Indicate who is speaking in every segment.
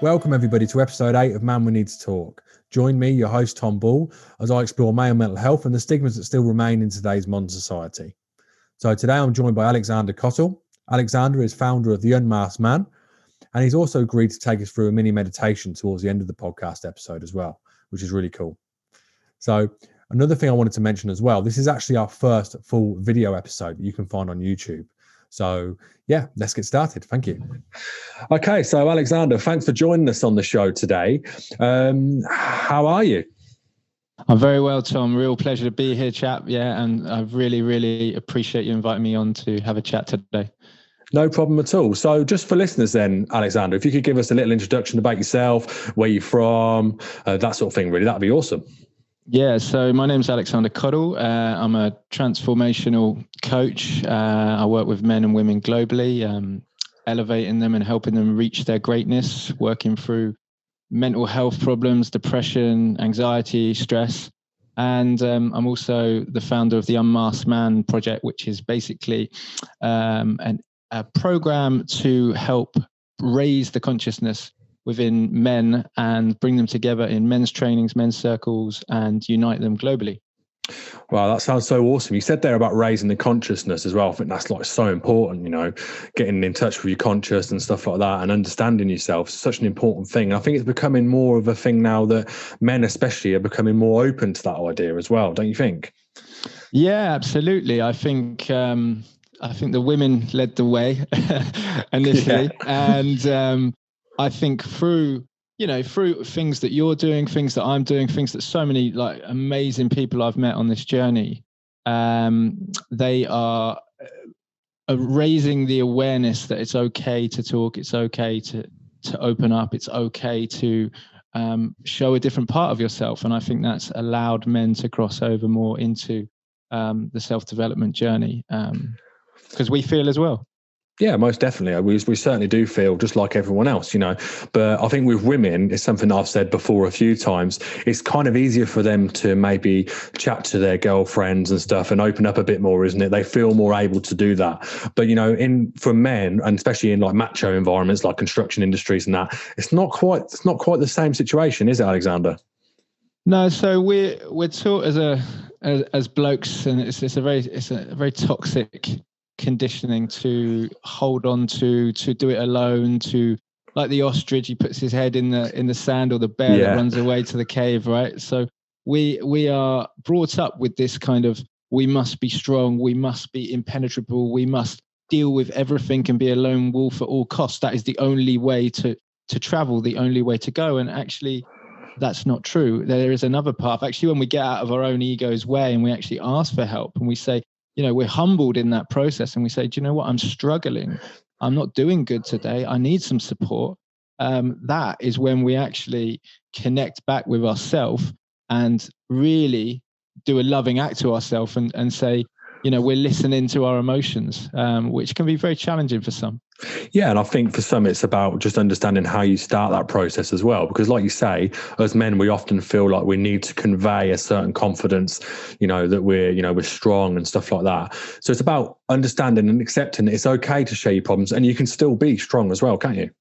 Speaker 1: Welcome everybody to episode 8 of Man We Need to Talk. Join me, your host Tom Ball, as I explore male mental health and the stigmas that still remain in today's modern society. So today I'm joined by Alexander Cottle. Alexander is founder of the Unmasked Man, and he's also agreed to take us through a mini meditation towards the end of the podcast episode as well, which is really cool. So another thing I wanted to mention as well, this is actually our first full video episode that you can find on YouTube. So yeah, let's get started. Thank you. Okay, so Alexander, thanks for joining us on the show today. How are you?
Speaker 2: I'm very well, Tom. Real pleasure to be here, chap. Yeah, and I really appreciate you inviting me on to have a chat today.
Speaker 1: No problem at all. So just for listeners then, Alexander, if you could give us a little introduction about yourself, where you're from, that sort of thing, really, that'd be awesome.
Speaker 2: Yeah, so my name's Alexander Cottle. I'm a transformational coach. I work with men and women globally, elevating them and helping them reach their greatness, working through mental health problems, depression, anxiety, stress. And I'm also the founder of the Unmasked Man project, which is basically a program to help raise the consciousness within men and bring them together in men's trainings, men's circles, and unite them globally.
Speaker 1: Wow, that sounds so awesome. You said there about raising the consciousness as well. I think that's like so important, you know, getting in touch with your conscious and stuff like that and understanding yourself is such an important thing. And I think it's becoming more of a thing now that men especially are becoming more open to that idea as well, don't you think?
Speaker 2: Yeah, absolutely. I think the women led the way initially. Yeah. And I think through things that you're doing, things that I'm doing, things that so many like amazing people I've met on this journey, they are raising the awareness that it's okay to talk, it's okay to open up, it's okay to show a different part of yourself. And I think that's allowed men to cross over more into the self-development journey because we feel as well.
Speaker 1: Yeah, most definitely. We certainly do feel just like everyone else, you know. But I think with women, it's something I've said before a few times. It's kind of easier for them to maybe chat to their girlfriends and stuff and open up a bit more, isn't it? They feel more able to do that. But, you know, for men, and especially in like macho environments like construction industries and that, it's not quite the same situation, is it, Alexander?
Speaker 2: No, so we're taught as blokes, and it's a very toxic conditioning to hold on to do it alone, to like the ostrich, he puts his head in the sand, or the bear that runs away to the cave, right? So we are brought up with this kind of, we must be strong, we must be impenetrable, we must deal with everything and be a lone wolf at all costs. That is the only way to travel, the only way to go. And actually that's not true. There is another path. Actually, when we get out of our own ego's way and we actually ask for help and we say, you know, we're humbled in that process and we say, do you know what? I'm struggling. I'm not doing good today. I need some support. That is when we actually connect back with ourselves and really do a loving act to ourselves and say, you know, we're listening to our emotions, which can be very challenging for some.
Speaker 1: Yeah, and I think for some it's about just understanding how you start that process as well. Because like you say, as men, we often feel like we need to convey a certain confidence, you know, that we're strong and stuff like that. So it's about understanding and accepting that it's okay to share your problems and you can still be strong as well, can't you?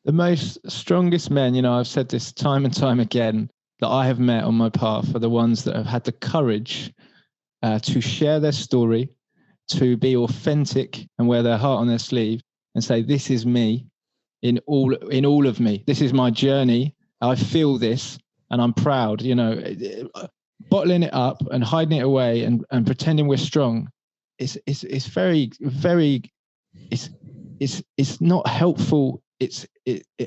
Speaker 2: The most strongest men, you know, I've said this time and time again, that I have met on my path are the ones that have had the courage to share their story, to be authentic and wear their heart on their sleeve and say, this is me in all of me. This is my journey. I feel this and I'm proud. You know, bottling it up and hiding it away and pretending we're strong. It's not helpful. It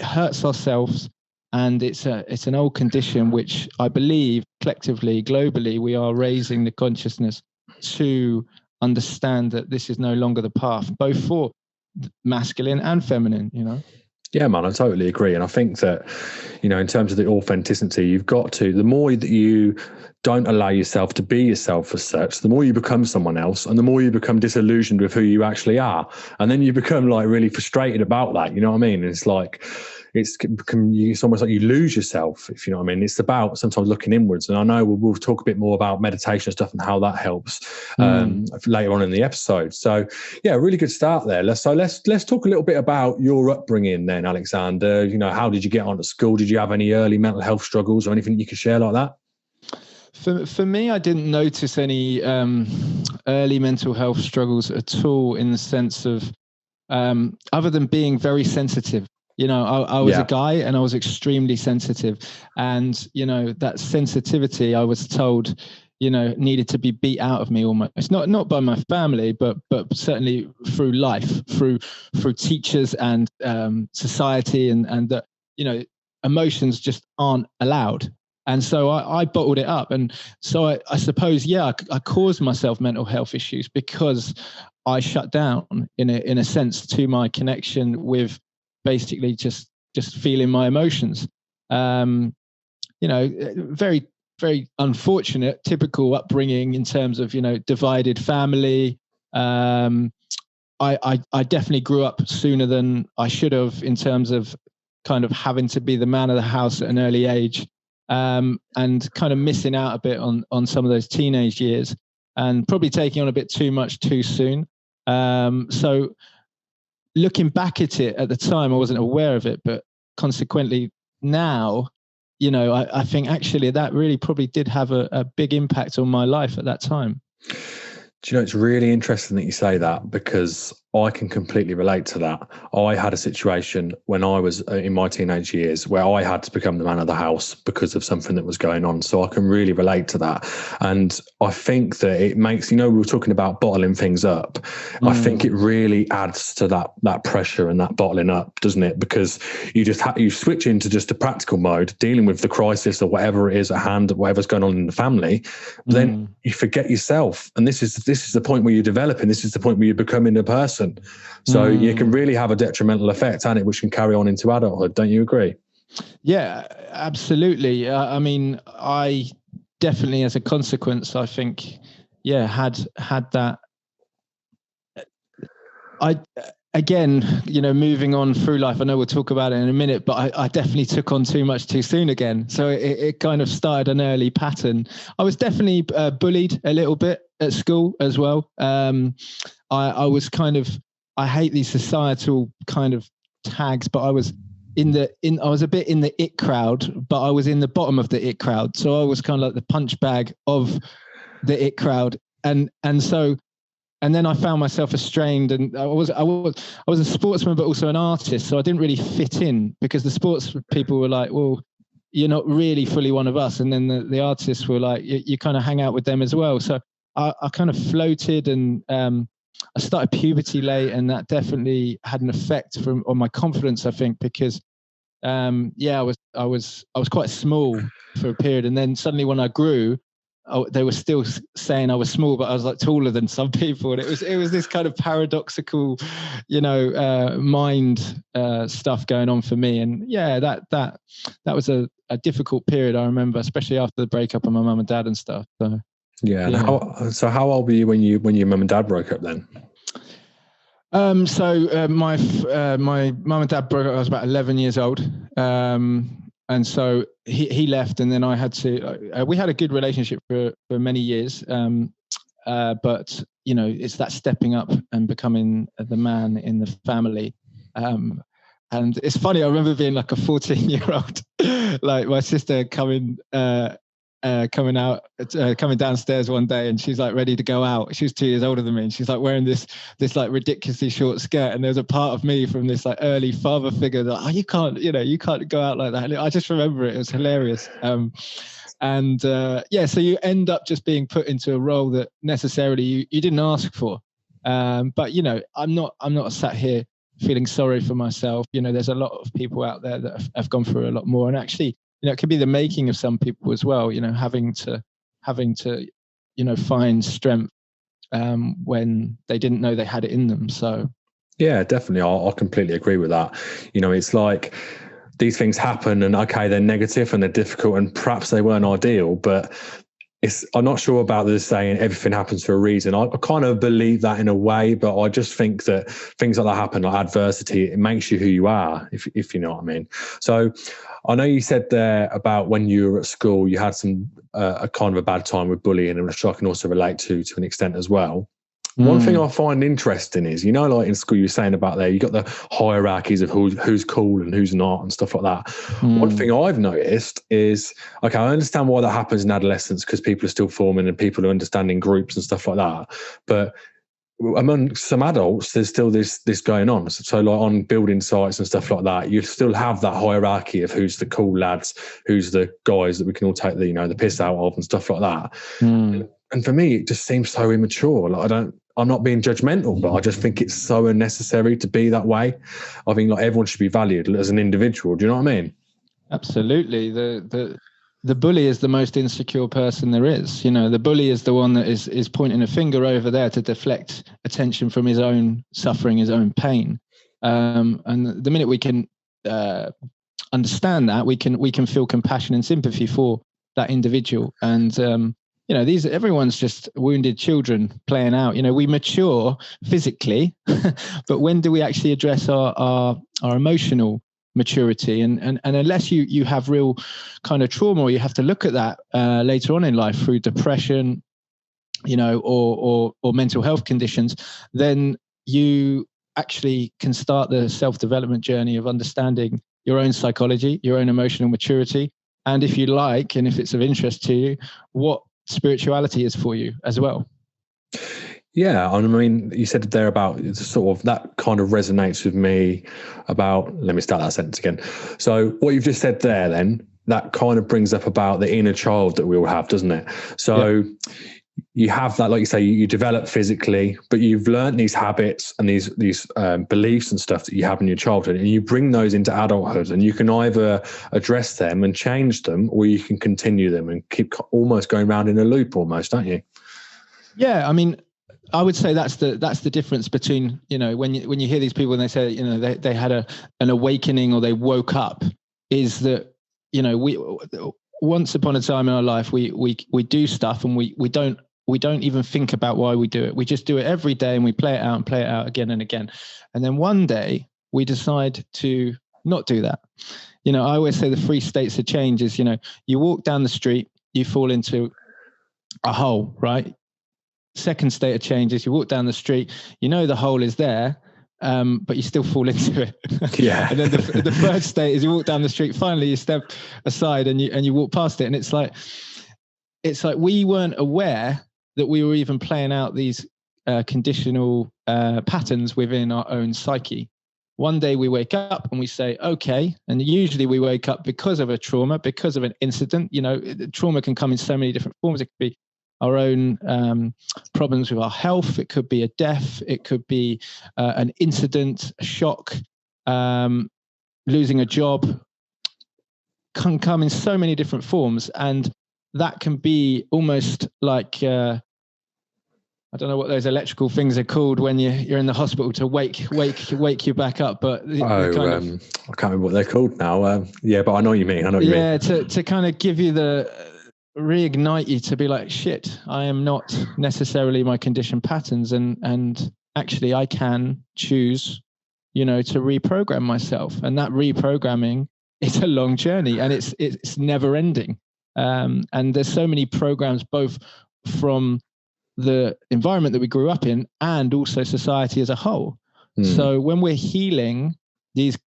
Speaker 2: hurts ourselves. And it's an old condition, which I believe collectively, globally, we are raising the consciousness to understand that this is no longer the path, both for masculine and feminine, you know?
Speaker 1: Yeah, man, I totally agree. And I think that, you know, in terms of the authenticity, you've got to, the more that you don't allow yourself to be yourself as such, the more you become someone else and the more you become disillusioned with who you actually are. And then you become like really frustrated about that. You know what I mean? And it's like, it's almost like you lose yourself, if you know what I mean. It's about sometimes looking inwards, and I know we'll talk a bit more about meditation stuff and how that helps later on in the episode. So yeah, really good start there. Let's talk a little bit about your upbringing then, Alexander. You know, how did you get on to school? Did you have any early mental health struggles or anything you could share like that?
Speaker 2: For me, I didn't notice any early mental health struggles at all, in the sense of other than being very sensitive. You know, I was a guy and I was extremely sensitive, and you know, that sensitivity, I was told, you know, needed to be beat out of me almost. Not by my family, but certainly through life, through teachers and society, and that, you know, emotions just aren't allowed. And so I bottled it up. And so I suppose, I caused myself mental health issues because I shut down in a sense to my connection with basically just feeling my emotions. You know, very, very unfortunate, typical upbringing in terms of, you know, divided family. I definitely grew up sooner than I should have, in terms of kind of having to be the man of the house at an early age. And kind of missing out a bit on some of those teenage years, and probably taking on a bit too much too soon. So looking back at it at the time, I wasn't aware of it, but consequently now, you know, I think actually that really probably did have a big impact on my life at that time.
Speaker 1: Do you know, it's really interesting that you say that, because I can completely relate to that. I had a situation when I was in my teenage years where I had to become the man of the house because of something that was going on. So I can really relate to that. And I think that it makes, you know, we were talking about bottling things up. I think it really adds to that pressure and that bottling up, doesn't it? Because you just you switch into just a practical mode, dealing with the crisis or whatever it is at hand, whatever's going on in the family. But then you forget yourself. And this is the point where you're developing. This is the point where you're becoming a person. So it can really have a detrimental effect, and it, which can carry on into adulthood. Don't you agree?
Speaker 2: Yeah, absolutely. I mean, I definitely, as a consequence, I think, had that. Again, you know, moving on through life, I know we'll talk about it in a minute, but I definitely took on too much too soon again. So it kind of started an early pattern. I was definitely bullied a little bit at school as well. I was kind of, I hate these societal kind of tags, but I was I was a bit in the it crowd, but I was in the bottom of the it crowd. So I was kind of like the punch bag of the it crowd. And then I found myself estranged, and I was a sportsman, but also an artist. So I didn't really fit in, because the sports people were like, well, you're not really fully one of us. And then the artists were like, you kind of hang out with them as well. So I kind of floated, and I started puberty late, and that definitely had an effect on my confidence, I think, because I was quite small for a period, and then suddenly when I grew, they were still saying I was small, but I was like taller than some people, and it was this kind of paradoxical, you know, mind stuff going on for me. And that was a difficult period, I remember, especially after the breakup of my mum and dad and stuff. So
Speaker 1: so how old were you when your mum and dad broke up then?
Speaker 2: My mum and dad broke up. I was about 11 years old. And so he left, and then I had to. We had a good relationship for many years, but you know, it's that stepping up and becoming the man in the family. And it's funny. I remember being like a 14-year-old, like my sister coming downstairs one day, and she's like ready to go out. She was 2 years older than me, and she's like wearing this like ridiculously short skirt. And there's a part of me from this like early father figure that, you can't go out like that. And I just remember it was hilarious. So you end up just being put into a role that necessarily you didn't ask for. But you know, I'm not sat here feeling sorry for myself. You know, there's a lot of people out there that have gone through a lot more, and actually, you know, it could be the making of some people as well, you know, having to, you know, find strength when they didn't know they had it in them. So,
Speaker 1: yeah, definitely. I completely agree with that. You know, it's like these things happen, and okay, they're negative and they're difficult, and perhaps they weren't ideal, but I'm not sure about this saying everything happens for a reason. I kind of believe that in a way, but I just think that things like that happen, like adversity, it makes you who you are, if you know what I mean. So I know you said there about when you were at school, you had some a kind of a bad time with bullying, and which I can also relate to an extent as well. One thing I find interesting is, like in school, you were saying about there, you got the hierarchies of who's cool and who's not and stuff like that. One thing I've noticed is, okay, I understand why that happens in adolescence because people are still forming and people are understanding groups and stuff like that. But among some adults, there's still this going on. So like on building sites and stuff like that, you still have that hierarchy of who's the cool lads, who's the guys that we can all take the piss out of and stuff like that. And for me, it just seems so immature. Like I'm not being judgmental, but I just think it's so unnecessary to be that way. I think like everyone should be valued as an individual. Do you know what I mean?
Speaker 2: Absolutely. The bully is the most insecure person there is. The bully is the one that is pointing a finger over there to deflect attention from his own suffering, his own pain. And the minute we can understand that, we can feel compassion and sympathy for that individual. And everyone's just wounded children playing out. We mature physically, but when do we actually address our emotional maturity? And unless you have real kind of trauma, or you have to look at that later on in life through depression, or mental health conditions, then you actually can start the self-development journey of understanding your own psychology, your own emotional maturity, and if you like, and if it's of interest to you, what spirituality is for you as well.
Speaker 1: Yeah, I mean, you said there about sort of that kind of resonates with me about, let me start that sentence again. So what you've just said there then, that kind of brings up about the inner child that we all have, doesn't it? So you have that, like you say, you develop physically, but you've learned these habits and these beliefs and stuff that you have in your childhood, and you bring those into adulthood, and you can either address them and change them, or you can continue them and keep almost going around in a loop almost, don't you?
Speaker 2: Yeah, I mean, I would say that's the difference between, when you hear these people and they say, they had an awakening or they woke up, is that, we once upon a time in our life, we do stuff and we don't even think about why we do it. We just do it every day and we play it out again and again. And then one day we decide to not do that. I always say the 3 states of change is, you walk down the street, you fall into a hole, right? Second state of change is you walk down the street, the hole is there, but you still fall into it.
Speaker 1: Yeah.
Speaker 2: And then the third state is you walk down the street, finally you step aside and you walk past it. And it's like we weren't aware that we were even playing out these conditional patterns within our own psyche. One day we wake up and we say, okay, and usually we wake up because of a trauma, because of an incident. Trauma can come in so many different forms. It could be our own problems with our health. It could be a death. It could be an incident, a shock, losing a job. Can come in so many different forms, and that can be almost like I don't know what those electrical things are called when you're in the hospital to wake you back up. But
Speaker 1: I can't remember what they're called now. Yeah, but I know what you mean.
Speaker 2: Yeah, to kind of give you reignite you to be like, shit, I am not necessarily my conditioned patterns, and actually I can choose, to reprogram myself. And that reprogramming is a long journey, and it's never ending. And there's so many programs, both from the environment that we grew up in and also society as a whole. So when we're healing these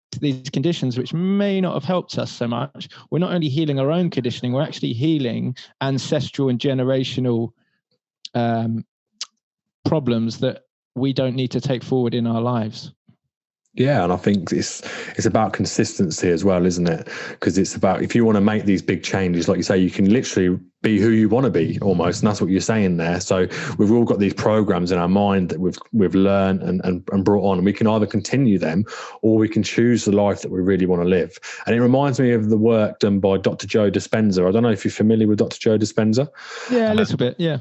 Speaker 2: conditions, which may not have helped us so much, we're not only healing our own conditioning, we're actually healing ancestral and generational problems that we don't need to take forward in our lives.
Speaker 1: Yeah, and I think it's about consistency as well, isn't it? Because it's about, if you want to make these big changes, like you say, you can literally be who you want to be almost, and that's what you're saying there. So we've all got these programs in our mind that we've learned and brought on, and we can either continue them or we can choose the life that we really want to live. And it reminds me of the work done by Dr. Joe Dispenza. I don't know if you're familiar with Dr. Joe Dispenza.
Speaker 2: Yeah, a little bit. Yeah.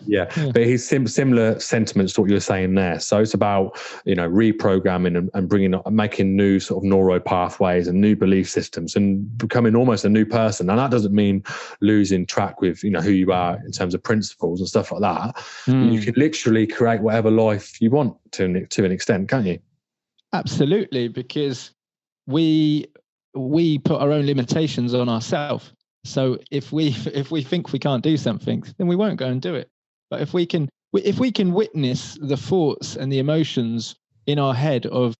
Speaker 1: But he's similar sentiments to what you're saying there. So it's about reprogramming and making new sort of neuro pathways and new belief systems and becoming almost a new person. And that doesn't mean losing track with who who you are in terms of principles and stuff like that, you can literally create whatever life you want to an extent, can't you?
Speaker 2: Absolutely, because we put our own limitations on ourselves. So if we think we can't do something, then we won't go and do it. But if we can witness the thoughts and the emotions in our head of,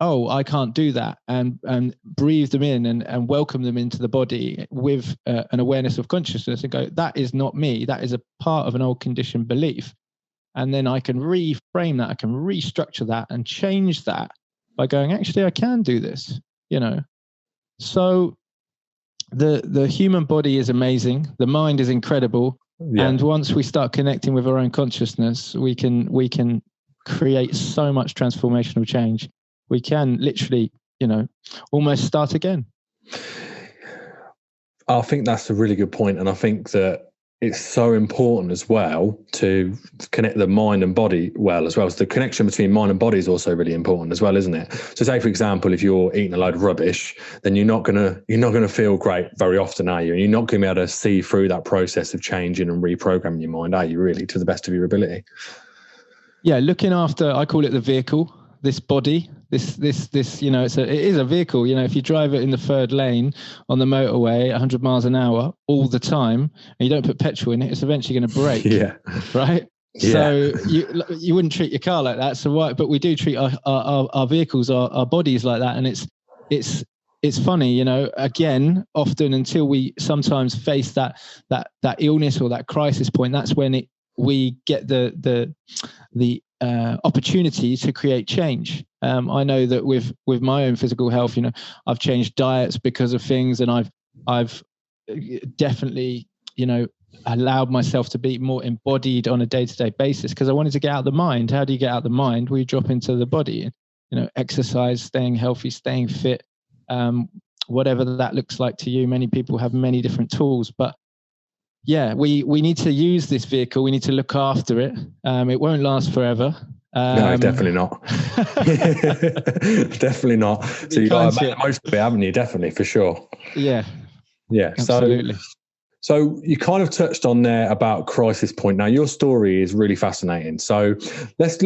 Speaker 2: oh, I can't do that, and breathe them in and welcome them into the body with an awareness of consciousness, and go, that is not me. That is a part of an old conditioned belief. And then I can reframe that. I can restructure that and change that by going, actually, I can do this, you know. So the human body is amazing. The mind is incredible. Yeah. And once we start connecting with our own consciousness, we can create so much transformational change. We can literally, you know, almost start again.
Speaker 1: I think that's a really good point. And I think that it's so important as well to connect the mind and body well as well. So the connection between mind and body is also really important as well, isn't it? So say, for example, if you're eating a load of rubbish, then you're not gonna feel great very often, are you? And you're not gonna be able to see through that process of changing and reprogramming your mind, are you, really, to the best of your ability?
Speaker 2: Yeah, looking after, I call it the vehicle, this body, this, you know, it is a vehicle. You know, if you drive it in the third lane on the motorway, 100 miles an hour all the time, and you don't put petrol in it, it's eventually going to break. Yeah. Right. Yeah. So you wouldn't treat your car like that. So why? But we do treat our vehicles, our bodies like that. And it's funny, you know, again, often until we sometimes face that illness or that crisis point, that's when we get the opportunity to create change. I know that with my own physical health, you know, I've changed diets because of things, and I've definitely, you know, allowed myself to be more embodied on a day-to-day basis, because I wanted to get out the mind. How do you get out the mind? We drop into the body, you know, exercise, staying healthy, staying fit, whatever that looks like to you. Many people have many different tools, but yeah, we need to use this vehicle. We need to look after it. It won't last forever.
Speaker 1: No, definitely not. Definitely not. So you've got to make the most of it, haven't you? Definitely, for sure.
Speaker 2: Yeah.
Speaker 1: Yeah.
Speaker 2: Absolutely.
Speaker 1: So you kind of touched on there about crisis point. Now, your story is really fascinating. So let's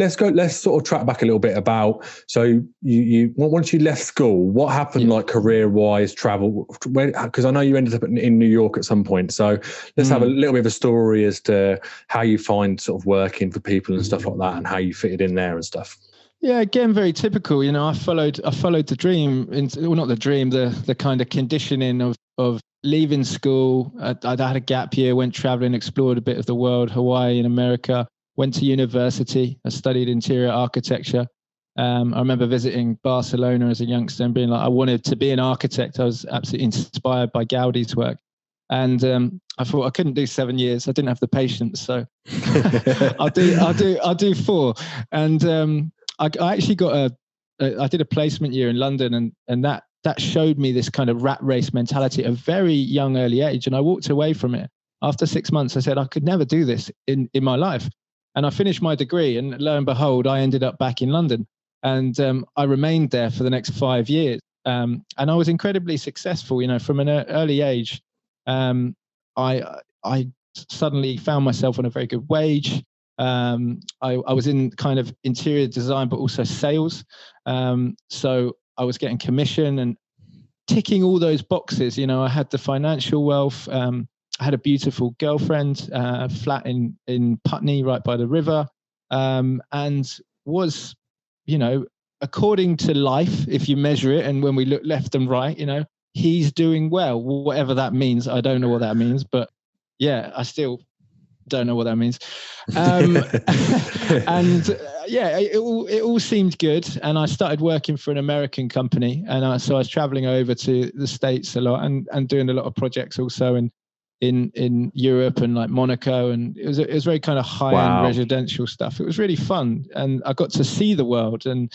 Speaker 1: sort of track back a little bit about, so you once you left school, what happened, like career-wise, travel, because I know you ended up in New York at some point. So let's have a little bit of a story as to how you find sort of working for people and stuff like that, and how you fitted in there and stuff.
Speaker 2: Yeah, again, very typical. You know, I followed the dream, well, not the dream, the kind of conditioning of leaving school. I'd had a gap year, went traveling, explored a bit of the world, Hawaii and America, went to university. I studied interior architecture. I remember visiting Barcelona as a youngster and being like, I wanted to be an architect. I was absolutely inspired by Gaudi's work. And I thought I couldn't do 7 years. I didn't have the patience. So I'll do 4. And I actually got I did a placement year in London, and that showed me this kind of rat race mentality at a very young, early age. And I walked away from it. After 6 months, I said, I could never do this in my life. And I finished my degree, and lo and behold, I ended up back in London. And I remained there for the next 5 years. And I was incredibly successful, you know, from an early age. I suddenly found myself on a very good wage. I was in kind of interior design, but also sales. So I was getting commission and ticking all those boxes. You know, I had the financial wealth. I had a beautiful girlfriend, flat in Putney, right by the river, and was, you know, according to life, if you measure it, and when we look left and right, you know, he's doing well, whatever that means. I don't know what that means, but yeah, I still don't know what that means. And yeah, it all seemed good. And I started working for an American company. And so I was traveling over to the States a lot and doing a lot of projects also in Europe and like Monaco. And it was very kind of high-end residential stuff. It was really fun. And I got to see the world. And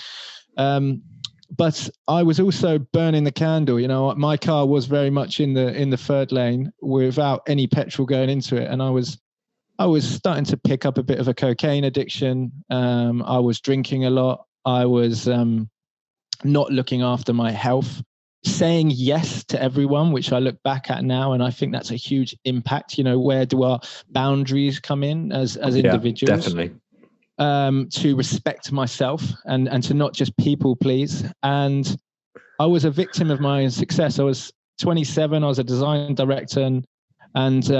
Speaker 2: but I was also burning the candle. You know, my car was very much in the third lane without any petrol going into it. And I was starting to pick up a bit of a cocaine addiction. I was drinking a lot. I was not looking after my health. saying yes to everyone, which I look back at now, and I think that's a huge impact. Where do our boundaries come in as individuals?
Speaker 1: Definitely.
Speaker 2: To respect myself and to not just people please. And I was a victim of my own success. I was 27. I was a design director, and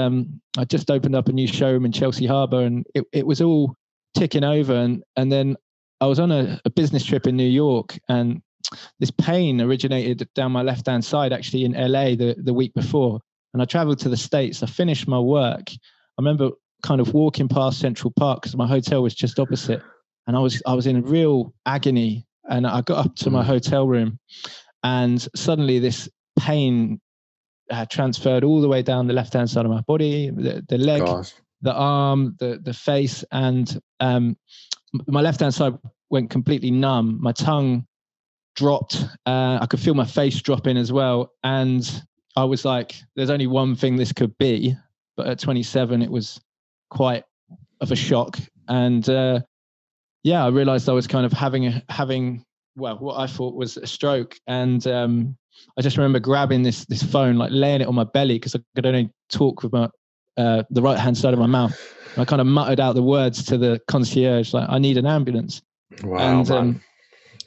Speaker 2: I just opened up a new showroom in Chelsea Harbour, and it was all ticking over. And then I was on a business trip in New York, and this pain originated down my left-hand side, actually in LA the week before. And I traveled to the States. I finished my work. I remember kind of walking past Central Park because my hotel was just opposite. And I was in real agony. And I got up to my hotel room, and suddenly this pain transferred all the way down the left-hand side of my body, the leg, the arm, the face. And my left-hand side went completely numb. My tongue dropped. I could feel my face dropping as well. And I was like, there's only one thing this could be. But at 27, it was quite of a shock. And I realized I was kind of having what I thought was a stroke. And I just remember grabbing this phone, like laying it on my belly, because I could only talk with my the right hand side of my mouth. And I kind of muttered out the words to the concierge, like, I need an ambulance.
Speaker 1: Wow,
Speaker 2: and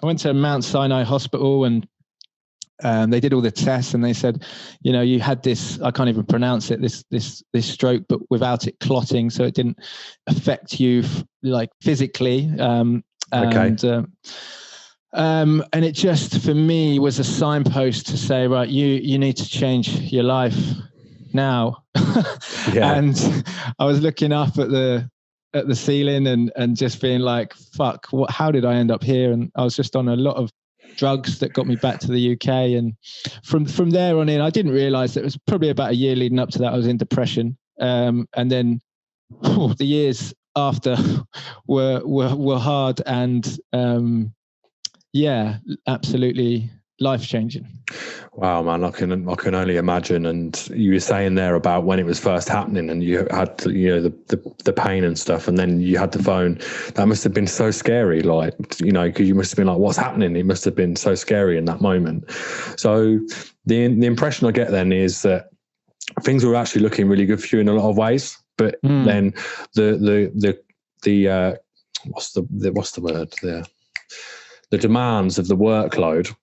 Speaker 2: I went to Mount Sinai Hospital, and they did all the tests, and they said, you had this, I can't even pronounce it, this stroke, but without it clotting, so it didn't affect you like physically. And it just, for me, was a signpost to say, right, you need to change your life now. And I was looking up at the ceiling and just being like, fuck, how did I end up here? And I was just on a lot of drugs that got me back to the UK. And from there on in, I didn't realize that it was probably about a year leading up to that, I was in depression. And then the years after were hard, and absolutely life-changing.
Speaker 1: Wow, man, I can only imagine. And you were saying there about when it was first happening, and you had the pain and stuff, and then you had the phone. That must have been so scary, like, because you must have been like, what's happening? It must have been so scary in that moment. So the impression I get then is that things were actually looking really good for you in a lot of ways, but then the what's the word there? The demands of the workload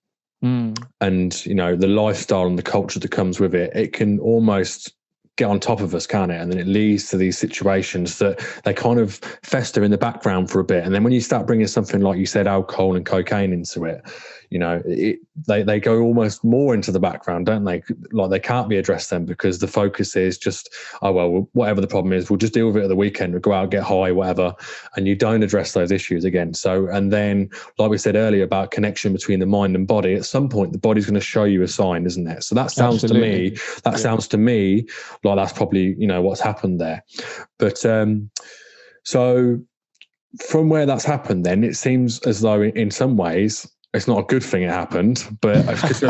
Speaker 1: and, the lifestyle and the culture that comes with it, it can almost get on top of us, can't it? And then it leads to these situations that they kind of fester in the background for a bit. And then when you start bringing something like you said, alcohol and cocaine into it, they go almost more into the background, don't they? Like they can't be addressed then, because the focus is just, oh, well, whatever the problem is, we'll just deal with it at the weekend. We'll go out, get high, whatever. And you don't address those issues again. So, and then like we said earlier about connection between the mind and body, at some point the body's going to show you a sign, isn't it? So that sounds sounds to me like that's probably, what's happened there. But so from where that's happened, then it seems as though in some ways it's not a good thing it happened, but it's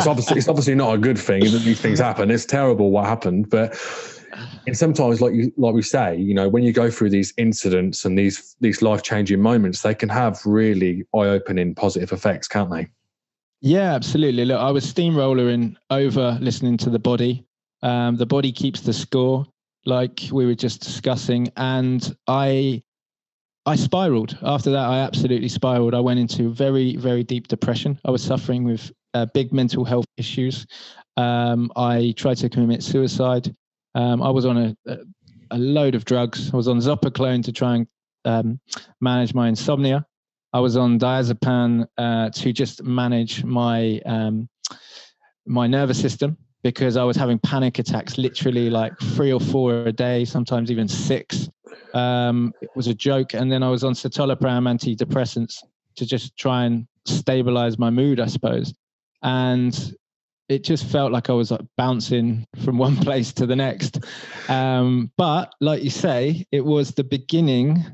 Speaker 1: obviously not a good thing that these things happen. It's terrible what happened, but and sometimes, like we say, when you go through these incidents and these life-changing moments, they can have really eye-opening positive effects, can't they?
Speaker 2: Yeah, absolutely. Look, I was steamrolling over listening to the body. The body keeps the score, like we were just discussing, and I spiraled. After that, I absolutely spiraled. I went into very, very deep depression. I was suffering with big mental health issues. I tried to commit suicide. I was on a load of drugs. I was on Zopiclone to try and manage my insomnia. I was on diazepam to just manage my my nervous system, because I was having panic attacks, literally like 3 or 4 a day, sometimes even 6. It was a joke. And then I was on citalopram antidepressants to just try and stabilize my mood, I suppose. And it just felt like I was like bouncing from one place to the next. But like you say, it was the beginning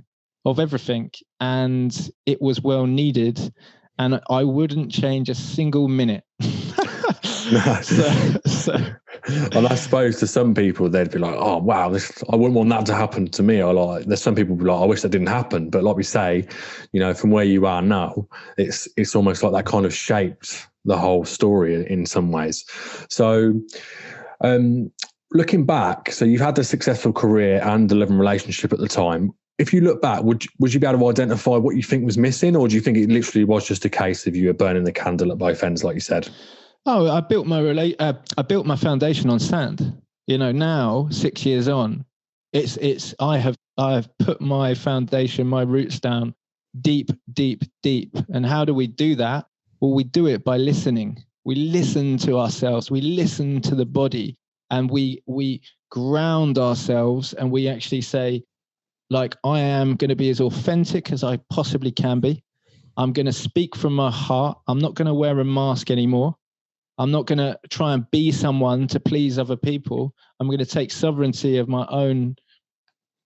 Speaker 2: of everything, and it was well needed, and I wouldn't change a single minute.
Speaker 1: And I suppose to some people they'd be like, oh wow, I wouldn't want that to happen to me. Or like, there's some people who be like, I wish that didn't happen. But like we say, from where you are now, it's almost like that kind of shaped the whole story in some ways. So looking back, so you've had a successful career and a loving relationship at the time. If you look back, would you be able to identify what you think was missing, or do you think it literally was just a case of you were burning the candle at both ends, like you said?
Speaker 2: Oh, I built my foundation on sand. Now 6 years on, I have put my foundation, my roots down deep, deep, deep. And how do we do that? Well, we do it by listening. We listen to ourselves. We listen to the body, and we ground ourselves, and we actually say, like, I am going to be as authentic as I possibly can be. I'm going to speak from my heart. I'm not going to wear a mask anymore. I'm not going to try and be someone to please other people. I'm going to take sovereignty of my own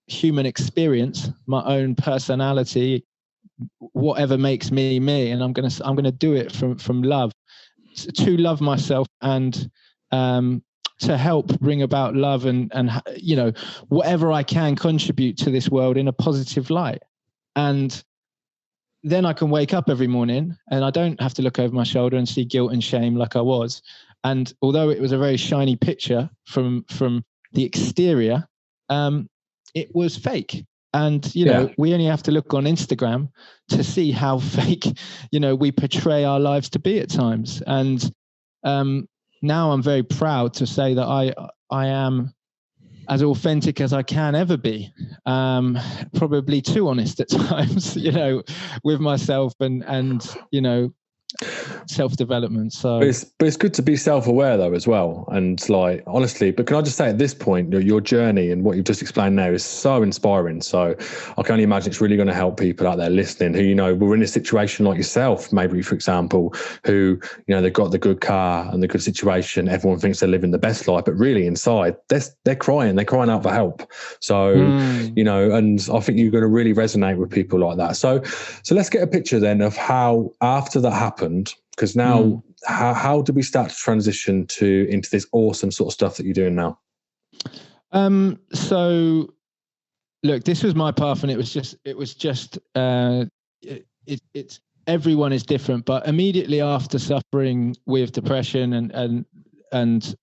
Speaker 2: human experience, my own personality, whatever makes me me, and I'm going to do it from love, to love myself, and to help bring about love and whatever I can contribute to this world in a positive light. And then I can wake up every morning and I don't have to look over my shoulder and see guilt and shame like I was. And although it was a very shiny picture from the exterior, it was fake. And, we only have to look on Instagram to see how fake, we portray our lives to be at times. And now I'm very proud to say that I am as authentic as I can ever be. Probably too honest at times, with myself and self-development. So
Speaker 1: but it's good to be self-aware though as well, and like, honestly, but can I just say at this point, your journey and what you've just explained now is so inspiring. So I can only imagine it's really going to help people out there listening who were in a situation like yourself, maybe, for example, who they've got the good car and the good situation, everyone thinks they're living the best life, but really inside they're crying out for help. So and I think you're going to really resonate with people like that. So let's get a picture then of how after that happened, because now how do we start to transition into this awesome sort of stuff that you're doing now?
Speaker 2: So look, this was my path, and it was just it's everyone is different, but immediately after suffering with depression and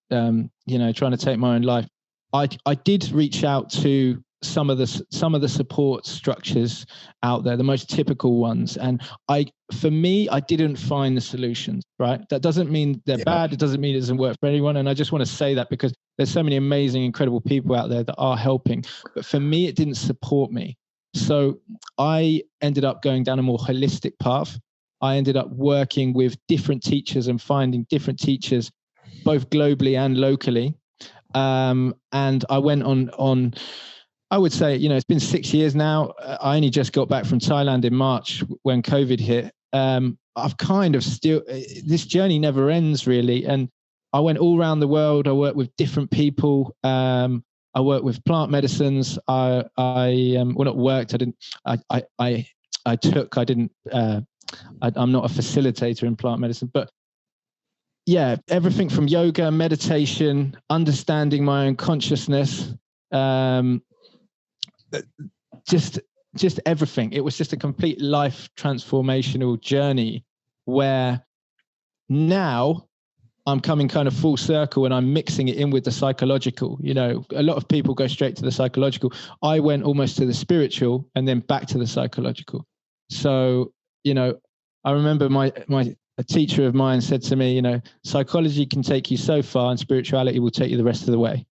Speaker 2: trying to take my own life, I did reach out to some of the support structures out there, the most typical ones. And for me, I didn't find the solutions, right? That doesn't mean they're bad. It doesn't mean it doesn't work for anyone. And I just want to say that because there's so many amazing, incredible people out there that are helping. But for me, it didn't support me. So I ended up going down a more holistic path. I ended up working with different teachers and finding different teachers, both globally and locally. And I went on I would say, it's been 6 years now. I only just got back from Thailand in March when COVID hit. I've kind of this journey never ends really. And I went all around the world. I worked with different people. I worked with plant medicines. I'm not a facilitator in plant medicine, but yeah, everything from yoga, meditation, understanding my own consciousness, just everything. It was just a complete life transformational journey where now I'm coming kind of full circle and I'm mixing it in with the psychological. A lot of people go straight to the psychological. I went almost to the spiritual and then back to the psychological. So, I remember a teacher of mine said to me, psychology can take you so far and spirituality will take you the rest of the way.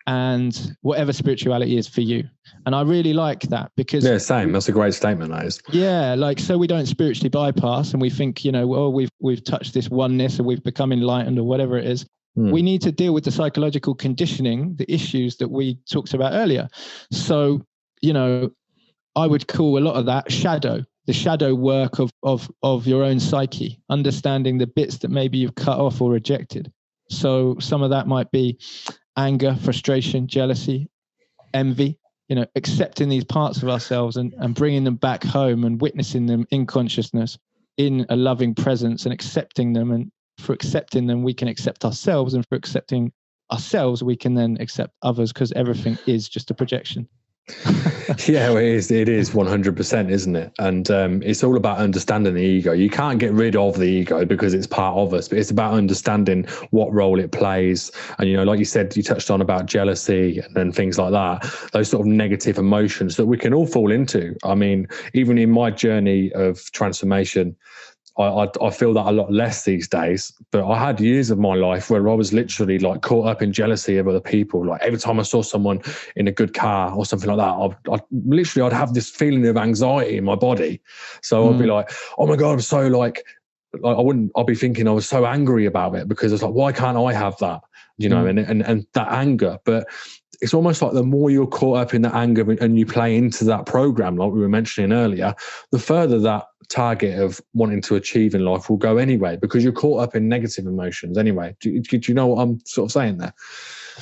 Speaker 2: And whatever spirituality is for you. And I really like that because
Speaker 1: same. That's a great statement, that is.
Speaker 2: Yeah, so we don't spiritually bypass and we think, we've touched this oneness or we've become enlightened or whatever it is. We need to deal with the psychological conditioning, the issues that we talked about earlier. So, I would call a lot of that the shadow work of your own psyche, understanding the bits that maybe you've cut off or rejected. So some of that might be anger, frustration, jealousy, envy, accepting these parts of ourselves and bringing them back home and witnessing them in consciousness, in a loving presence and accepting them. And for accepting them, we can accept ourselves. And for accepting ourselves, we can then accept others because everything is just a projection.
Speaker 1: Yeah, well, it is 100%, isn't it? And it's all about understanding the ego. You can't get rid of the ego because it's part of us, but it's about understanding what role it plays. And, you know, like you said, you touched on about jealousy and things like that, those sort of negative emotions that we can all fall into. I mean, even in my journey of transformation, I feel that a lot less these days, but I had years of my life where I was literally like caught up in jealousy of other people. Like every time I saw someone in a good car or something like that, I'd have this feeling of anxiety in my body. So I'd be like, oh my God, I'm so I'll be thinking I was so angry about it because it's like, why can't I have that? You know, and that anger. But it's almost like the more you're caught up in that anger and you play into that program, like we were mentioning earlier, the further that target of wanting to achieve in life will go anyway, because you're caught up in negative emotions anyway. Do you know what I'm sort of saying there?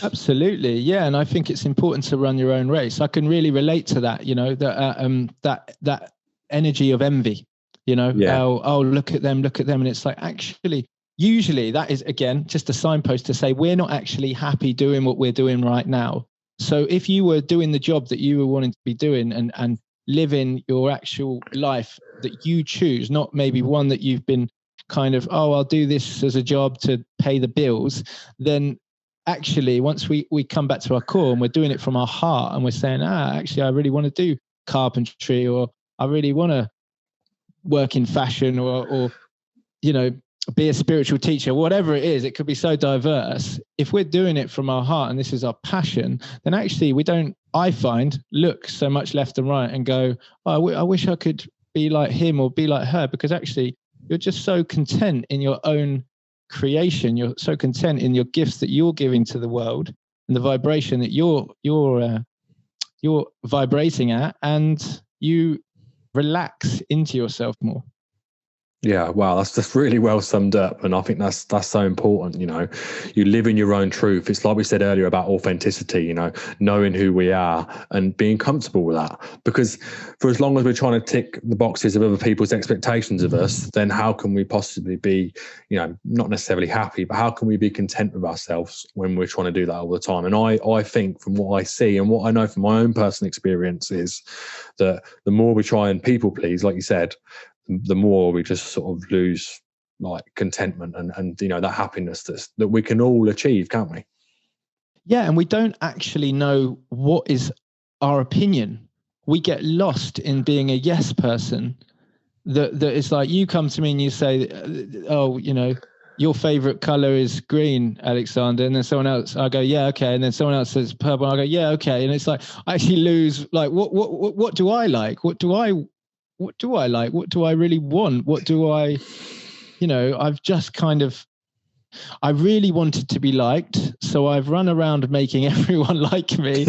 Speaker 2: Absolutely, yeah. And I think it's important to run your own race. I can really relate to that. You know, that energy of envy. You know, oh, look at them, and it's like, actually, usually that is, again, just a signpost to say we're not actually happy doing what we're doing right now. So if you were doing the job that you were wanting to be doing and living your actual life that you choose, not maybe one that you've been kind of, oh, I'll do this as a job to pay the bills, then actually once we come back to our core and we're doing it from our heart and we're saying, actually, I really want to do carpentry, or I really want to work in fashion, or you know, be a spiritual teacher, whatever it is, it could be so diverse. If we're doing it from our heart and this is our passion, then actually we don't, I find, look so much left and right and go, oh, I wish I could be like him or be like her, because actually you're just so content in your own creation. You're so content in your gifts that you're giving to the world and the vibration that you're vibrating at, and you relax into yourself more.
Speaker 1: Yeah, wow, that's just really well summed up, and I think that's so important. You know, you live in your own truth. It's like we said earlier about authenticity. You know, knowing who we are and being comfortable with that. Because for as long as we're trying to tick the boxes of other people's expectations of us, then how can we possibly be, you know, not necessarily happy, but how can we be content with ourselves when we're trying to do that all the time? And I think from what I see and what I know from my own personal experience is that the more we try and people please, like you said, the more we just sort of lose like contentment and you know, that happiness that we can all achieve, can't we?
Speaker 2: Yeah, and we don't actually know what is our opinion. We get lost in being a yes person. That is like, you come to me and you say, oh, you know, your favorite color is green, Alexander, and then someone else, I go, yeah, okay, and then someone else says purple, I go, yeah, okay, and it's like I actually lose, like, what do I like? What do I like? What do I really want? What do I, you know, I've just kind of, I really wanted to be liked, so I've run around making everyone like me.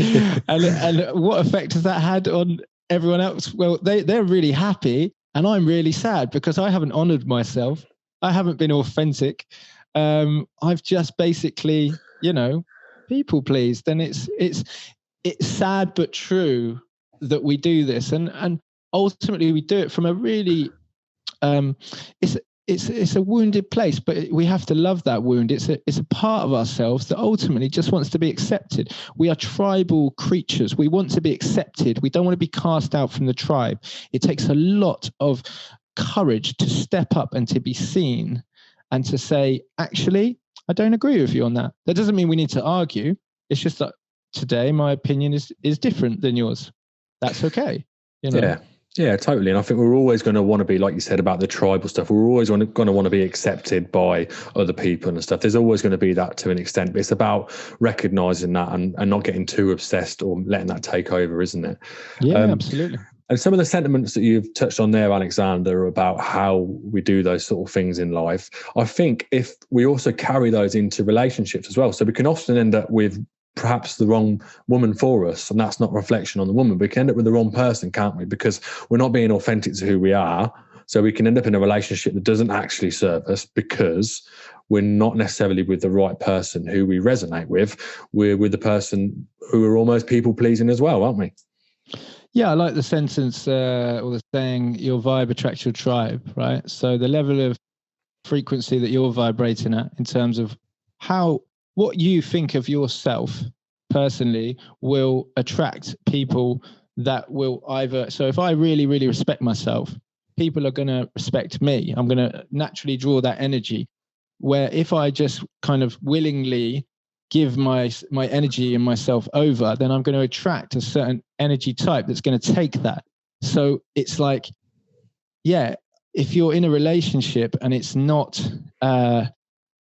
Speaker 2: and what effect has that had on everyone else? Well, they're really happy and I'm really sad because I haven't honored myself. I haven't been authentic. I've just basically, you know, people pleased. And it's sad but true that we do this, and ultimately we do it from a really it's a wounded place, but we have to love that wound. It's a part of ourselves that ultimately just wants to be accepted. We are tribal creatures. We want to be accepted. We don't want to be cast out from the tribe. It takes a lot of courage to step up and to be seen and to say, actually, I don't agree with you on that. That doesn't mean we need to argue. It's just that today my opinion is different than yours. That's okay. You know?
Speaker 1: Yeah, totally. And I think we're always going to want to be, like you said about the tribal stuff, we're always going to want to be accepted by other people and stuff. There's always going to be that to an extent, but it's about recognizing that and not getting too obsessed or letting that take over, isn't it?
Speaker 2: Yeah, absolutely.
Speaker 1: And some of the sentiments that you've touched on there, Alexander, about how we do those sort of things in life, I think if we also carry those into relationships as well, so we can often end up with perhaps the wrong woman for us, and that's not a reflection on the woman. We can end up with the wrong person, can't we? Because we're not being authentic to who we are. So we can end up in a relationship that doesn't actually serve us because we're not necessarily with the right person who we resonate with. We're with the person who are almost people pleasing as well, aren't we?
Speaker 2: Yeah, I like the sentence or the saying, your vibe attracts your tribe, right? So the level of frequency that you're vibrating at in terms of what you think of yourself personally will attract people that will either, so if I really, really respect myself, people are going to respect me. I'm going to naturally draw that energy. Where if I just kind of willingly give my energy and myself over, then I'm going to attract a certain energy type that's going to take that. So it's like, yeah, if you're in a relationship and it's not,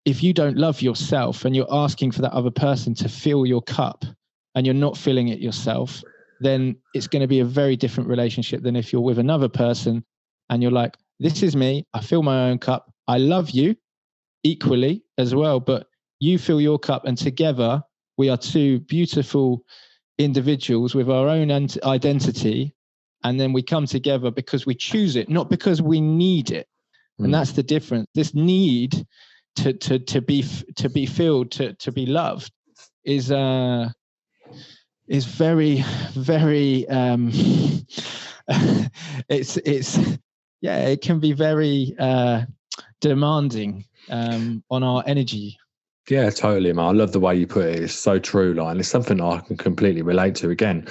Speaker 2: if you don't love yourself and you're asking for that other person to fill your cup and you're not filling it yourself, then it's going to be a very different relationship than if you're with another person and you're like, this is me, I fill my own cup, I love you equally as well, but you fill your cup, and together we are two beautiful individuals with our own identity, and then we come together because we choose it, not because we need it. And that's the difference. This need to be filled, to be loved is very, very it can be very demanding on our energy.
Speaker 1: Yeah, totally, man. I love the way you put it. It's so true, like, and it's something I can completely relate to. Again,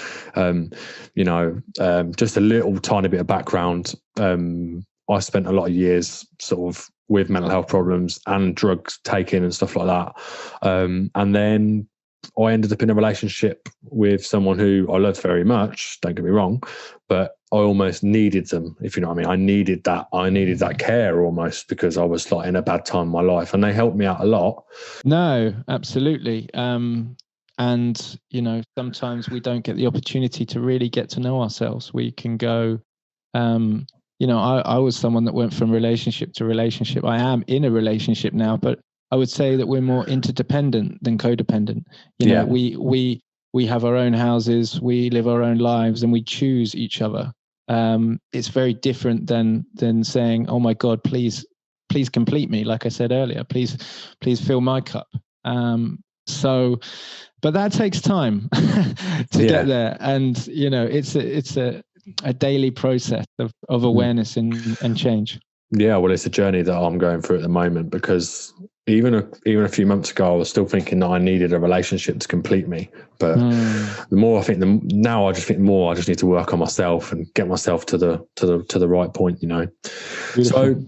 Speaker 1: just a little tiny bit of background. I spent a lot of years sort of with mental health problems and drugs taking and stuff like that. And then I ended up in a relationship with someone who I loved very much, don't get me wrong, but I almost needed them, if you know what I mean. I needed that care almost, because I was like in a bad time in my life, and they helped me out a lot.
Speaker 2: No, absolutely. And, sometimes we don't get the opportunity to really get to know ourselves. We can go, I was someone that went from relationship to relationship. I am in a relationship now, but I would say that we're more interdependent than codependent. We have our own houses, we live our own lives, and we choose each other. It's very different than saying, "Oh my God, please complete me." Like I said earlier, please fill my cup. But that takes time to get there, and it's a daily process of awareness and change.
Speaker 1: Yeah, well, it's a journey that I'm going through at the moment, because even a few months ago, I was still thinking that I needed a relationship to complete me. But the more I think, now I just think more I just need to work on myself and get myself to the right point. Beautiful. So,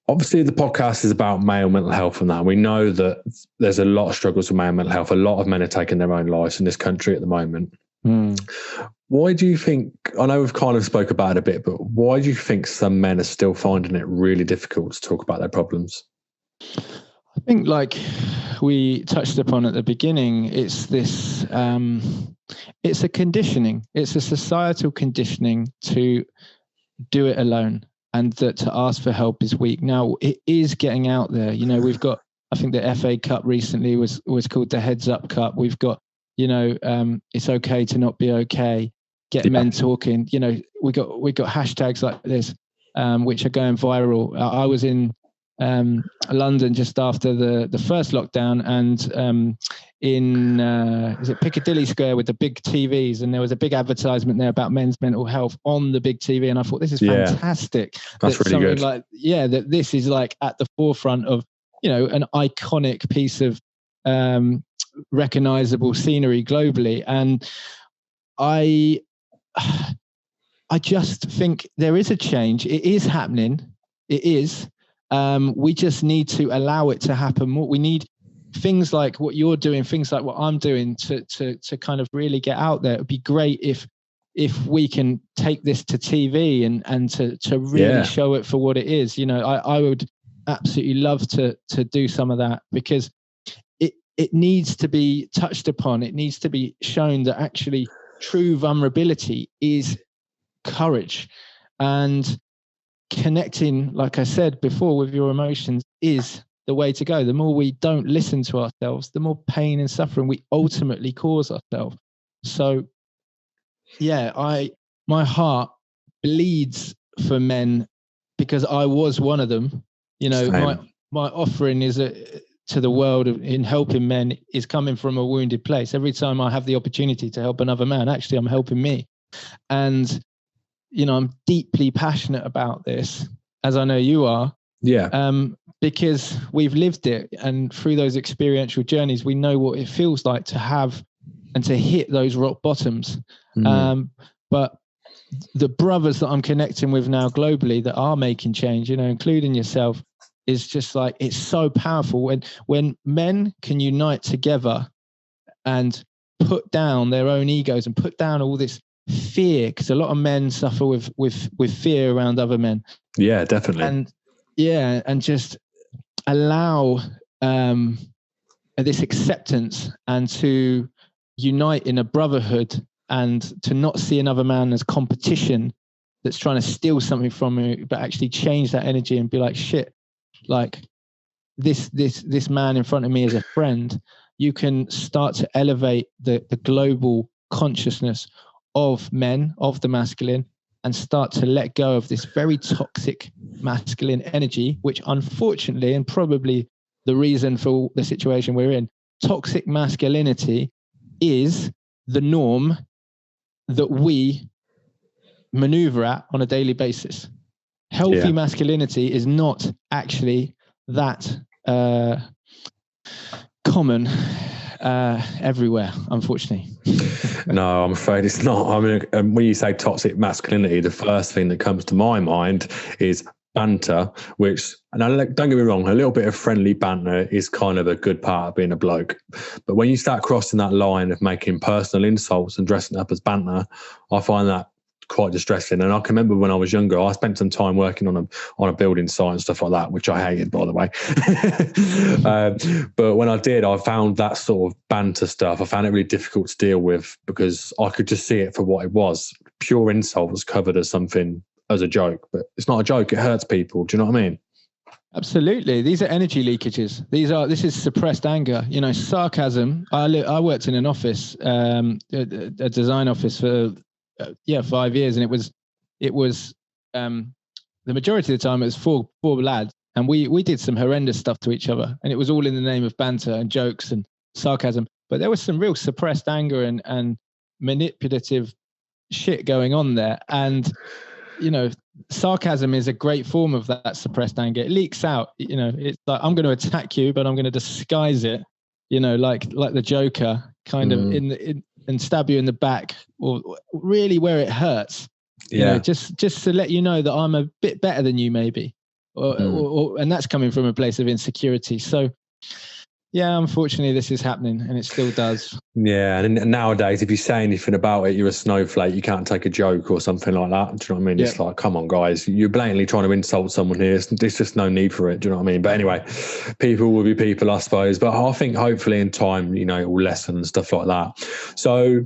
Speaker 1: obviously, the podcast is about male mental health and that. We know that there's a lot of struggles with male mental health. A lot of men are taking their own lives in this country at the moment. Why do you think, I know we've kind of spoke about it a bit, but why do you think some men are still finding it really difficult to talk about their problems?
Speaker 2: I think, like we touched upon at the beginning, it's this, it's a conditioning. It's a societal conditioning to do it alone, and that to ask for help is weak. Now, it is getting out there. We've got, I think the FA Cup recently was called the Heads Up Cup. We've got, it's okay to not be okay. Get men talking. We got hashtags like this, which are going viral. I was in London just after the first lockdown, and is it Piccadilly Square with the big TVs, and there was a big advertisement there about men's mental health on the big TV, and I thought, this is fantastic.
Speaker 1: That's really good.
Speaker 2: That this is like at the forefront of an iconic piece of recognizable scenery globally. And I just think there is a change. It is happening. It is. We just need to allow it to happen more. We need things like what you're doing, things like what I'm doing to kind of really get out there. It'd be great if we can take this to TV and to really show it for what it is. I would absolutely love to do some of that, because it needs to be touched upon. It needs to be shown that actually true vulnerability is courage, and connecting, like I said before, with your emotions is the way to go. The more we don't listen to ourselves, the more pain and suffering we ultimately cause ourselves. So my heart bleeds for men, because I was one of them. My offering is to the world in helping men is coming from a wounded place. Every time I have the opportunity to help another man, actually I'm helping me. And I'm deeply passionate about this, as I know you are.
Speaker 1: Yeah.
Speaker 2: Because we've lived it, and through those experiential journeys, we know what it feels like to have and to hit those rock bottoms. But the brothers that I'm connecting with now globally that are making change, including yourself, is just like, it's so powerful when men can unite together and put down their own egos and put down all this fear, because a lot of men suffer with fear around other men.
Speaker 1: Yeah, definitely.
Speaker 2: And just allow this acceptance and to unite in a brotherhood, and to not see another man as competition that's trying to steal something from you, but actually change that energy and be like, shit, like this man in front of me is a friend. You can start to elevate the global consciousness of men, of the masculine, and start to let go of this very toxic masculine energy, which unfortunately, and probably the reason for the situation we're in, toxic masculinity is the norm that we maneuver at on a daily basis. Healthy masculinity is not actually that common everywhere, unfortunately.
Speaker 1: No, I'm afraid it's not. I mean, when you say toxic masculinity, the first thing that comes to my mind is banter, which, and don't get me wrong, a little bit of friendly banter is kind of a good part of being a bloke. But when you start crossing that line of making personal insults and dressing up as banter, I find that quite distressing. And I can remember when I was younger, I spent some time working on a building site and stuff like that, which I hated, by the way. But when I did, I found that sort of banter stuff, I found it really difficult to deal with, because I could just see it for what it was. Pure insult was covered as something, as a joke, but it's not a joke. It hurts people. Do you know what I mean?
Speaker 2: Absolutely. These are energy leakages. This is suppressed anger. Sarcasm. I worked in an office, a design office for 5 years, and it was the majority of the time it was four lads, and we did some horrendous stuff to each other, and it was all in the name of banter and jokes and sarcasm. But there was some real suppressed anger and manipulative shit going on there, and sarcasm is a great form of that suppressed anger. It leaks out. It's like, I'm going to attack you, but I'm going to disguise it. Like the Joker, kind of and stab you in the back, or really where it hurts. Just to let you know that I'm a bit better than you, maybe, and that's coming from a place of insecurity. So. Yeah, unfortunately, this is happening, and it still does.
Speaker 1: Yeah, and nowadays, if you say anything about it, you're a snowflake. You can't take a joke or something like that. Do you know what I mean? Yep. It's like, come on, guys, you're blatantly trying to insult someone here. There's just no need for it. Do you know what I mean? But anyway, people will be people, I suppose. But I think hopefully in time, it will lessen and stuff like that. So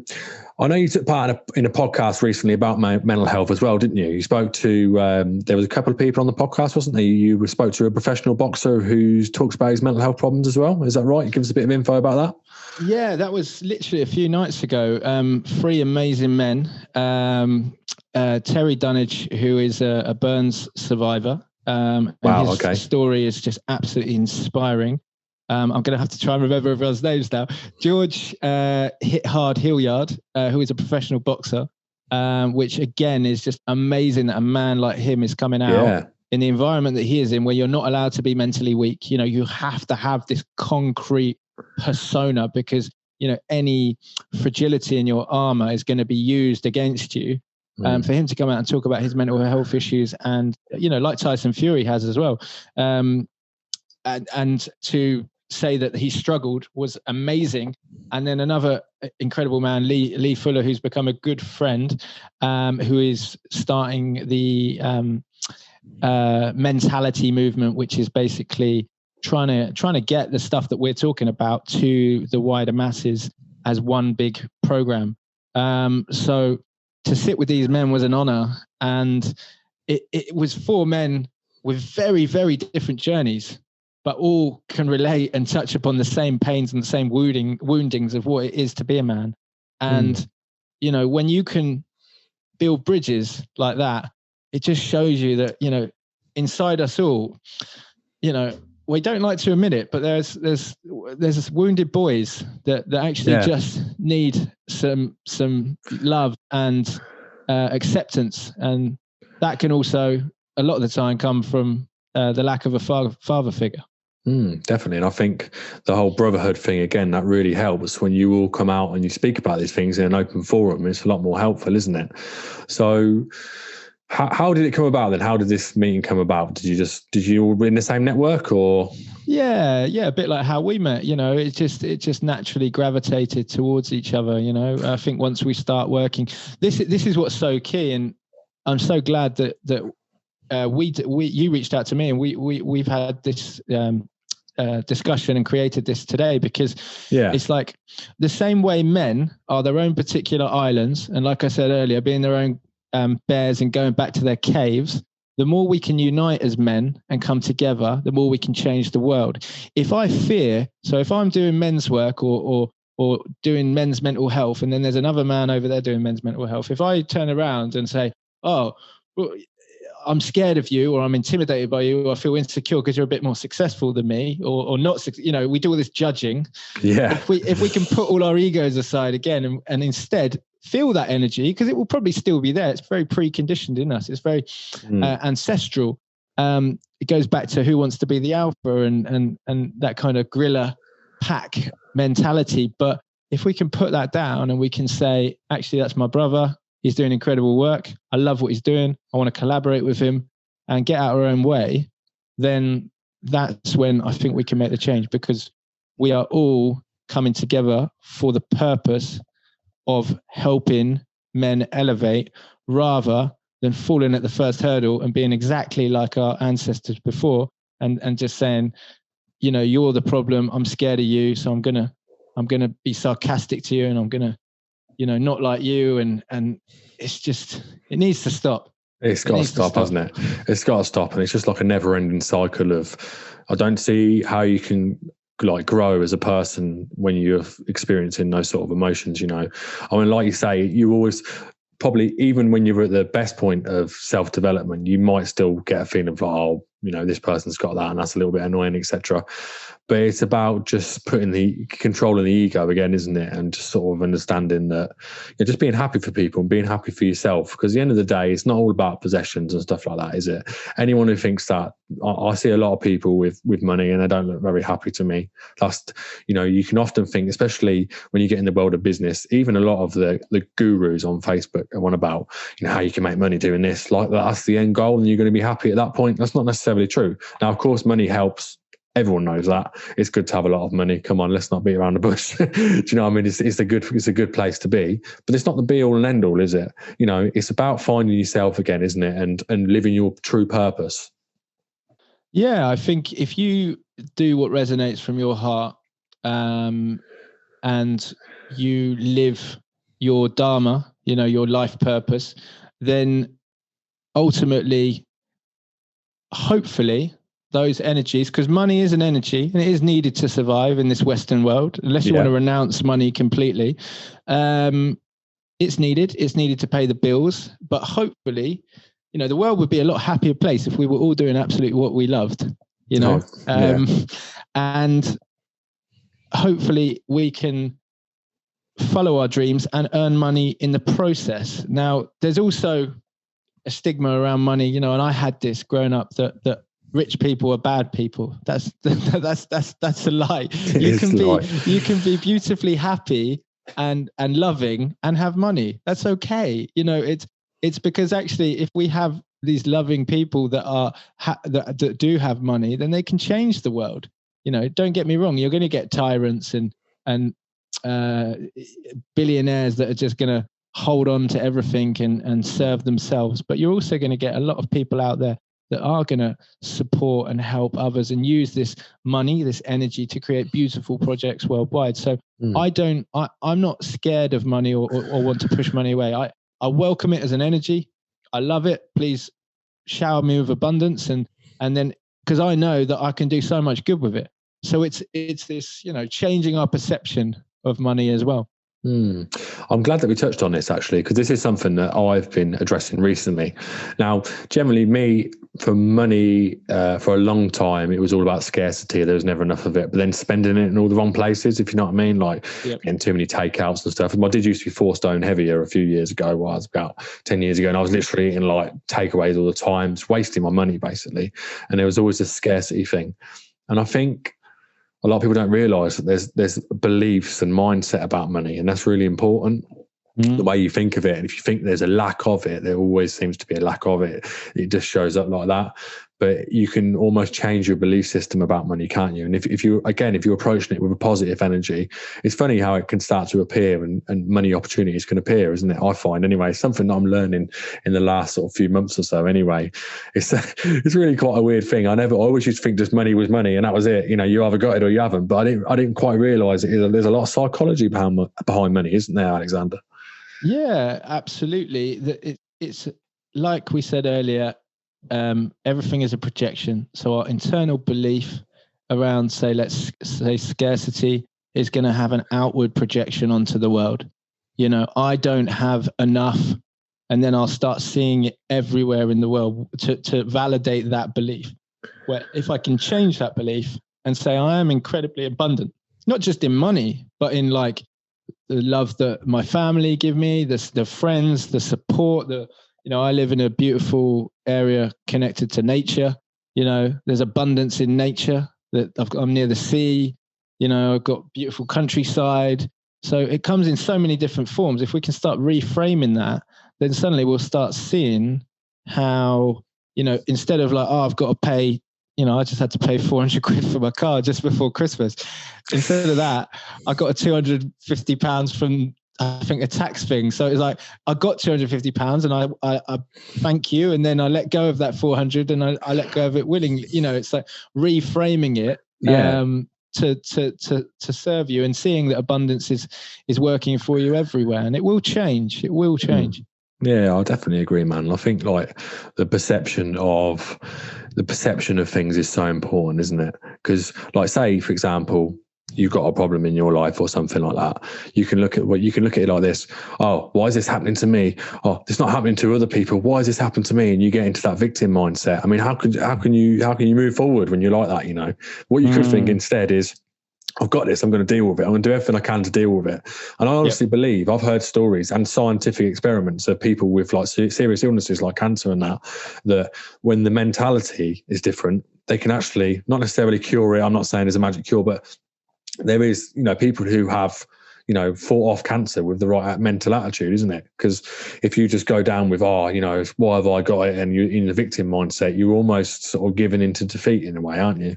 Speaker 1: I know you took part in a podcast recently about mental health as well, didn't you? You spoke to, there was a couple of people on the podcast, wasn't there? You spoke to a professional boxer who talks about his mental health problems as well. Is that right? Give us a bit of info about that.
Speaker 2: Yeah, that was literally a few nights ago. 3 amazing men. Terry Dunnage, who is a burns survivor.
Speaker 1: Wow,
Speaker 2: and his story is just absolutely inspiring. I'm going to have to try and remember everyone's names now. George Hit Hard Hilliard, who is a professional boxer, which again is just amazing that a man like him is coming out in the environment that he is in, where you're not allowed to be mentally weak. You have to have this concrete persona, because any fragility in your armor is going to be used against you. For him to come out and talk about his mental health issues, and like Tyson Fury has as well, and to say that he struggled was amazing. And then another incredible man, Lee Fuller, who's become a good friend, who is starting the mentality movement, which is basically trying to get the stuff that we're talking about to the wider masses as one big program. So to sit with these men was an honor, and it was 4 men with very, very different journeys, but all can relate and touch upon the same pains and the same woundings of what it is to be a man. And, when you can build bridges like that, it just shows you that, inside us all, we don't like to admit it, but there's wounded boys that actually just need some love and acceptance. And that can also, a lot of the time, come from the lack of a father figure.
Speaker 1: Definitely. And I think the whole brotherhood thing, again, that really helps when you all come out and you speak about these things in an open forum. It's a lot more helpful, isn't it? So how did it come about then? How did this meeting come about? Did you all in the same network or?
Speaker 2: Yeah, a bit like how we met, it just naturally gravitated towards each other, I think once we start working, this is what's so key. And I'm so glad that you reached out to me and we've had this discussion and created this today, because it's like the same way men are their own particular islands, and like I said earlier, being their own bears and going back to their caves, the more we can unite as men and come together, the more we can change the world. If I'm doing men's work or doing men's mental health, and then there's another man over there doing men's mental health, if I turn around and say, oh, well, I'm scared of you, or I'm intimidated by you, or I feel insecure because you're a bit more successful than me, or not, we do all this judging.
Speaker 1: Yeah.
Speaker 2: If we can put all our egos aside again and instead feel that energy, because it will probably still be there. It's very preconditioned in us. It's very ancestral. It goes back to who wants to be the alpha and that kind of gorilla pack mentality. But if we can put that down and we can say, actually, that's my brother. He's doing incredible work. I love what he's doing. I want to collaborate with him and get out our own way. Then that's when I think we can make the change, because we are all coming together for the purpose of helping men elevate, rather than falling at the first hurdle and being exactly like our ancestors before and just saying, you're the problem. I'm scared of you. So I'm going to be sarcastic to you, and I'm going to, not like you. And it's just, it needs to stop.
Speaker 1: It's got to stop, hasn't it? It's got to stop. And it's just like a never ending cycle of, I don't see how you can grow as a person when you're experiencing those sort of emotions, I mean, like you say, you always probably, even when you're at the best point of self-development, you might still get a feeling of, oh, this person's got that and that's a little bit annoying, etc. But it's about just controlling the ego again, isn't it? And just sort of understanding that just being happy for people and being happy for yourself. Because at the end of the day, it's not all about possessions and stuff like that, is it? Anyone who thinks that, I see a lot of people with money and they don't look very happy to me. That's, you can often think, especially when you get in the world of business, even a lot of the gurus on Facebook are on about, how you can make money doing this, like that's the end goal and you're going to be happy at that point. That's not necessarily true. Now, of course, money helps. Everyone knows that. It's good to have a lot of money. Come on, let's not beat around the bush. Do you know what I mean? It's a good place to be, but it's not the be all and end all, is it? It's about finding yourself again, isn't it? And living your true purpose.
Speaker 2: Yeah, I think if you do what resonates from your heart, and you live your dharma, your life purpose, then ultimately, hopefully, those energies, because money is an energy and it is needed to survive in this Western world, unless you want to renounce money completely. It's needed to pay the bills, but hopefully, the world would be a lot happier place if we were all doing absolutely what we loved, and hopefully we can follow our dreams and earn money in the process. Now, there's also a stigma around money, and I had this growing up that rich people are bad people. That's a lie. You can be beautifully happy and loving and have money. That's okay. It's because actually, if we have these loving people that do have money, then they can change the world. Don't get me wrong. You're going to get tyrants and billionaires that are just going to hold on to everything and serve themselves. But you're also going to get a lot of people out there that are going to support and help others and use this money, this energy to create beautiful projects worldwide. So I'm not scared of money or want to push money away. I welcome it as an energy. I love it. Please shower me with abundance. And then, because I know that I can do so much good with it. So it's this, changing our perception of money as well.
Speaker 1: I'm glad that we touched on this, actually, because this is something that I've been addressing recently. Now, generally, me, for money, for a long time, it was all about scarcity. There was never enough of it, but then spending it in all the wrong places, if you know what I mean, like getting too many takeouts and stuff. I did used to be 4 stone heavier a few years ago, well, I was about 10 years ago, and I was literally eating like takeaways all the time, just wasting my money, basically. And there was always a scarcity thing. And I think a lot of people don't realise that there's beliefs and mindset about money, and that's really important. The way you think of it, and if you think there's a lack of it, there always seems to be a lack of it. It just shows up like that. But you can almost change your belief system about money, can't you? And if you're approaching it with a positive energy, it's funny how it can start to appear, and money opportunities can appear, isn't it? I find anyway, something that I'm learning in the last sort of few months or so. Anyway, it's really quite a weird thing. I always used to think just money was money, and that was it. You know, you either got it or you haven't. But I didn't quite realise it. There's a lot of psychology behind money, isn't there, Alexander?
Speaker 2: Yeah, absolutely. It's like we said earlier. Everything is a projection. So our internal belief around, let's say scarcity, is going to have an outward projection onto the world. You know, I don't have enough, and then I'll start seeing it everywhere in the world to validate that belief. Where if I can change that belief and say I am incredibly abundant, not just in money, but in like the love that my family give me, the friends, the support, I live in a beautiful area connected to nature. You know, there's abundance in nature. I'm near the sea. You know, I've got beautiful countryside. So it comes in so many different forms. If we can start reframing that, then suddenly we'll start seeing how, instead of like, I've got to pay, I just had to pay 400 quid for my car just before Christmas. Instead of that, I got a £250 from, I think, a tax thing. So it's like, I got £250 and I thank you. And then I let go of that 400 and I let go of it willingly. It's like reframing it to serve you and seeing that abundance is working for you everywhere. And it will change. It will change.
Speaker 1: Yeah, I definitely agree, man. I think like the perception of things is so important, isn't it? Because like, say, for example, you've got a problem in your life or something like that. You can look at it like this. Oh, why is this happening to me? Oh, it's not happening to other people. Why has this happened to me? And you get into that victim mindset. I mean, how can you move forward when you're like that? What you could think instead is, I've got this, I'm going to deal with it. I'm going to do everything I can to deal with it. And I honestly believe, I've heard stories and scientific experiments of people with like serious illnesses like cancer and that when the mentality is different, they can actually not necessarily cure it. I'm not saying there's a magic cure, but there is, people who have, fought off cancer with the right mental attitude, isn't it? Because if you just go down with, why have I got it? And you're in the victim mindset, you're almost sort of given into defeat in a way, aren't you?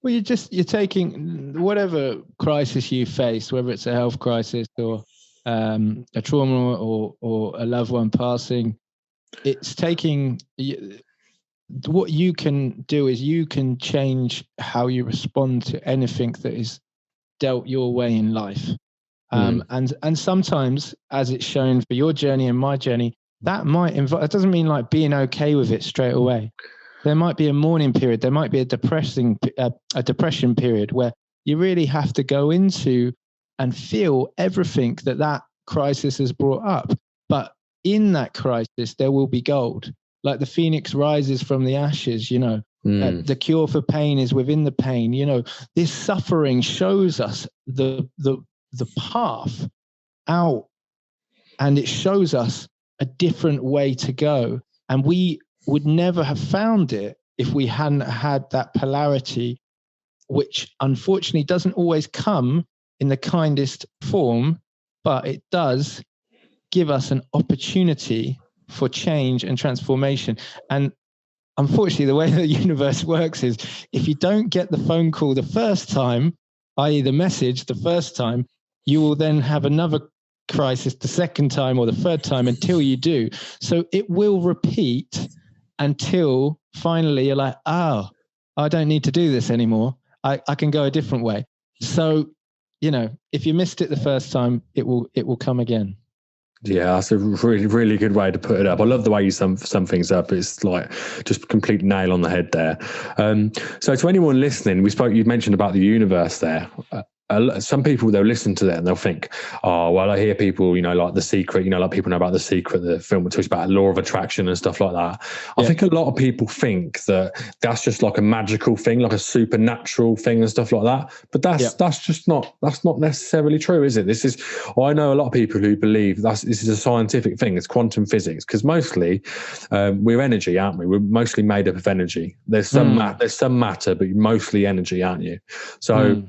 Speaker 2: Well, you're taking whatever crisis you face, whether it's a health crisis or a trauma or a loved one passing, it's taking, what you can do is you can change how you respond to anything that is dealt your way in life. And sometimes, as it's shown for your journey and my journey, that might involve, it doesn't mean like being okay with it straight away. There might be a mourning period. There might be a depression period where you really have to go into and feel everything that crisis has brought up. But in that crisis, there will be gold. Like the phoenix rises from the ashes, the cure for pain is within the pain. This suffering shows us the path out, and it shows us a different way to go. And we would never have found it if we hadn't had that polarity, which unfortunately doesn't always come in the kindest form, but it does give us an opportunity for change and transformation. And unfortunately, the way the universe works is if you don't get the phone call the first time, i.e. the message the first time, you will then have another crisis the second time or the third time until you do. So it will repeat until finally you're like, I don't need to do this anymore. I can go a different way. So, if you missed it the first time, it will come again.
Speaker 1: Yeah, that's a really, really good way to put it up. I love the way you sum things up. It's like just complete nail on the head there. So to anyone listening, you mentioned about the universe there. some people, they'll listen to that and they'll think, oh, well, I hear people, like The Secret, like people know about The Secret, the film that talks about law of attraction and stuff like that. I think a lot of people think that that's just like a magical thing, like a supernatural thing and stuff like that. But that's not necessarily true, is it? I know a lot of people who believe this is a scientific thing. It's quantum physics, because mostly we're energy, aren't we? We're mostly made up of energy. There's some matter, but you're mostly energy, aren't you? So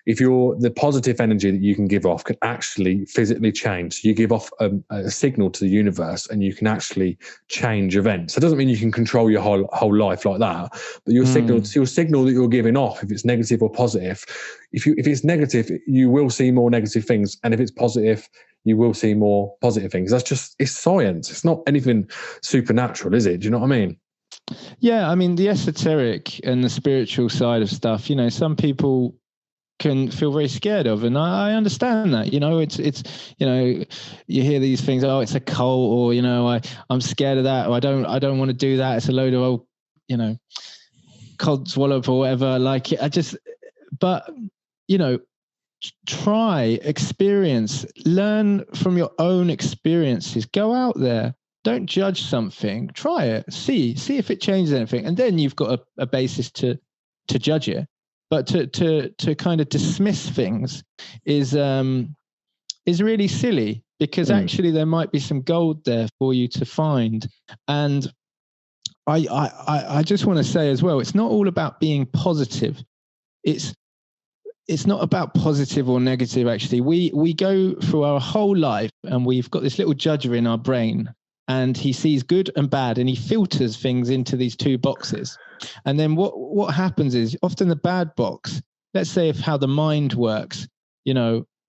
Speaker 1: if the positive energy that you can give off can actually physically change. So you give off a signal to the universe, and you can actually change events. That doesn't mean you can control your whole life like that, but your signal that you're giving off, if it's negative or positive, if it's negative, you will see more negative things, and if it's positive, you will see more positive things. It's science. It's not anything supernatural, is it? Do you know what I mean?
Speaker 2: Yeah, I mean, the esoteric and the spiritual side of stuff, some people can feel very scared of, and I understand that. It's you hear these things, oh, it's a cult, or I'm scared of that, or I don't want to do that, it's a load of old codswallop or whatever. Try, experience, learn from your own experiences, go out there, don't judge something, try it, see if it changes anything, and then you've got a basis to judge it. But to kind of dismiss things is really silly, because actually there might be some gold there for you to find. And I just want to say as well, it's not all about being positive. It's not about positive or negative. Actually, we go through our whole life and we've got this little judger in our brain, and he sees good and bad, and he filters things into these two boxes. And then what happens is, often the bad box, let's say, how the mind works,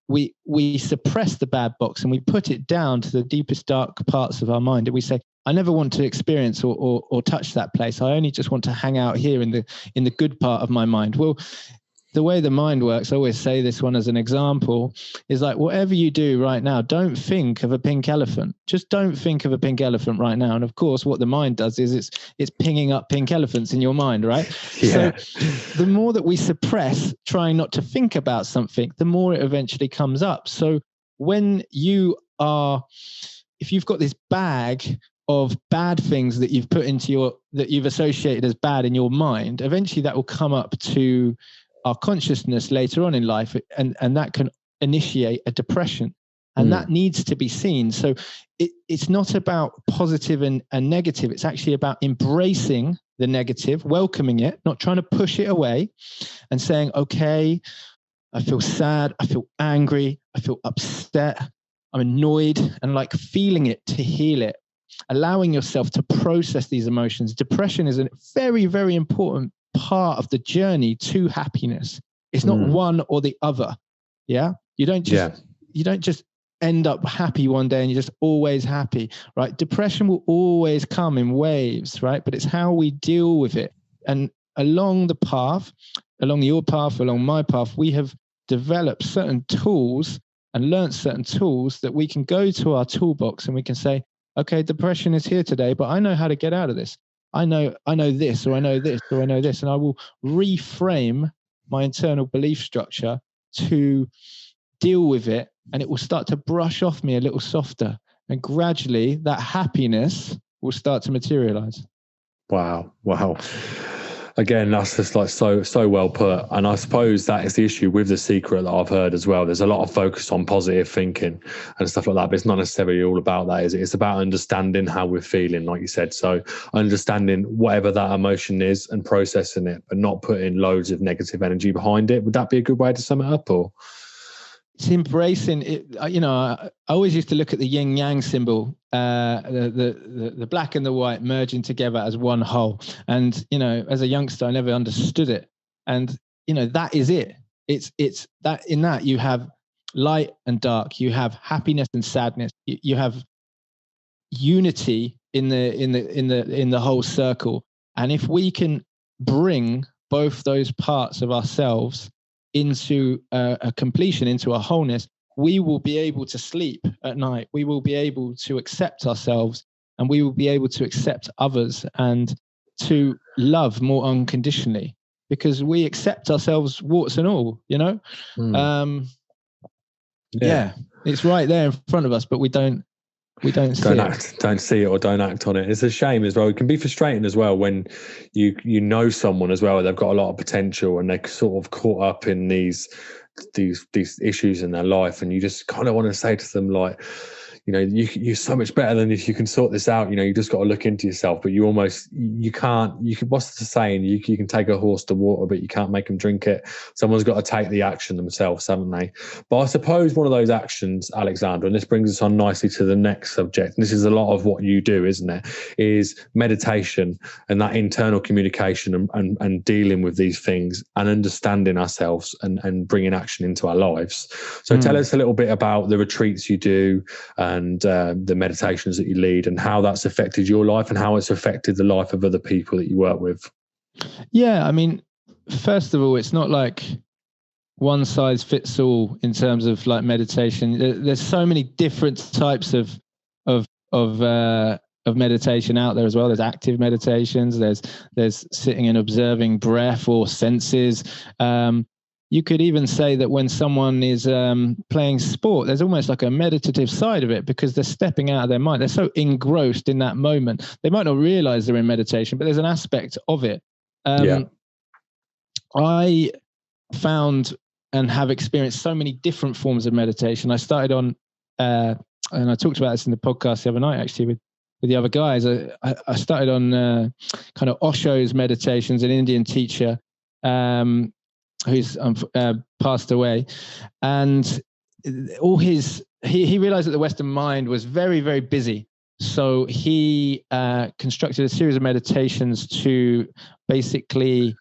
Speaker 2: we suppress the bad box and we put it down to the deepest dark parts of our mind, and we say, I never want to experience or touch that place. I only just want to hang out here in the good part of my mind. Well, the way the mind works, I always say this one as an example, is like, whatever you do right now, don't think of a pink elephant. Just don't think of a pink elephant right now. And of course, what the mind does is it's pinging up pink elephants in your mind, right? Yeah. So the more that we suppress trying not to think about something, the more it eventually comes up. So if you've got this bag of bad things that you've put that you've associated as bad in your mind, eventually that will come up to our consciousness later on in life, and that can initiate a depression, and that needs to be seen. So it's not about positive and negative. It's actually about embracing the negative, welcoming it, not trying to push it away, and saying, okay, I feel sad, I feel angry, I feel upset, I'm annoyed, and like feeling it to heal it, allowing yourself to process these emotions. Depression is a very, very important part of the journey to happiness. It's not one or the other. Yeah. You don't just end up happy one day and you're just always happy, right? Depression will always come in waves, right? But it's how we deal with it. And along the path, along your path, along my path, we have developed certain tools and learned certain tools that we can go to our toolbox and we can say, okay, depression is here today, but I know how to get out of this. I know this, or I know this, or I know this, and I will reframe my internal belief structure to deal with it, and it will start to brush off me a little softer, and gradually that happiness will start to materialize. Wow. Again, that's just like so well put. And I suppose that is the issue with The Secret that I've heard as well. There's a lot of focus on positive thinking and stuff like that, but it's not necessarily all about that, is it? It's about understanding how we're feeling, like you said. So understanding whatever that emotion is and processing it, but not putting loads of negative energy behind it. Would that be a good way to sum it up? Or it's embracing it. I always used to look at the yin yang symbol, the black and the white merging together as one whole. And, as a youngster, I never understood it. And, that is it. It's that in that you have light and dark, you have happiness and sadness, you have unity in the whole circle. And if we can bring both those parts of ourselves into a completion, into a wholeness, we will be able to sleep at night. We will be able to accept ourselves, and we will be able to accept others and to love more unconditionally, because we accept ourselves warts and all, you know. Yeah, it's right there in front of us, but we don't
Speaker 1: don't see it or don't act on it. It's a shame as well. It can be frustrating as well when you know someone as well, they've got a lot of potential and they're sort of caught up in these issues in their life, and you just kind of want to say to them, like, you know, you're so much better than if you can sort this out. You know, you just got to look into yourself, but you can't. What's the saying? You can take a horse to water, but you can't make them drink it. Someone's got to take the action themselves, haven't they? But I suppose one of those actions, Alexander, and this brings us on nicely to the next subject, and this is a lot of what you do, isn't it? Is meditation and that internal communication and dealing with these things and understanding ourselves and bringing action into our lives. So tell us a little bit about the retreats you do, and the meditations that you lead, and how that's affected your life and how it's affected the life of other people that you work with.
Speaker 2: Yeah, I mean, first of all, it's not like one size fits all in terms of like meditation. There's so many different types of meditation out there as well. There's active meditations. There's sitting and observing breath or senses. You could even say that when someone is playing sport, there's almost like a meditative side of it, because they're stepping out of their mind. They're so engrossed in that moment. They might not realize they're in meditation, but there's an aspect of it. I found and have experienced so many different forms of meditation. I started on, and I talked about this in the podcast the other night, actually, with the other guys. I started on kind of Osho's meditations, an Indian teacher, who's passed away, and all he realized that the Western mind was very, very busy. So he constructed a series of meditations to basically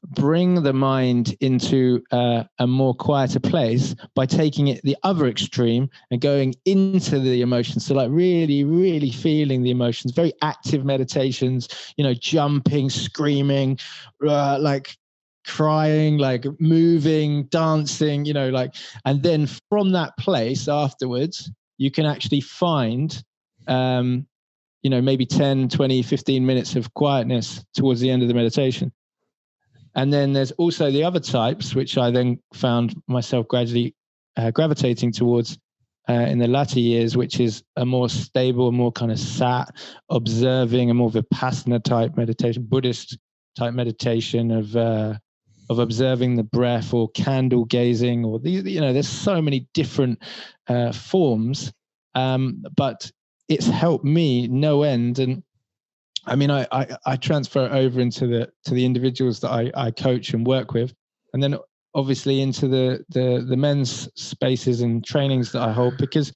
Speaker 2: bring the mind into a more quieter place by taking it the other extreme and going into the emotions. So like really, really feeling the emotions, very active meditations, you know, jumping, screaming, like crying, like moving, dancing, you know, like, and then from that place afterwards, you can actually find, you know, maybe 10, 20, 15 minutes of quietness towards the end of the meditation. And then there's also the other types, which I then found myself gradually gravitating towards in the latter years, which is a more stable, more kind of sat, observing, a more Vipassana type meditation, Buddhist type meditation of observing the breath, or candle gazing, or these, you know, there's so many different forms, but it's helped me no end. And I mean, I transfer over into the individuals that I coach and work with, and then obviously into the men's spaces and trainings that I hold, because,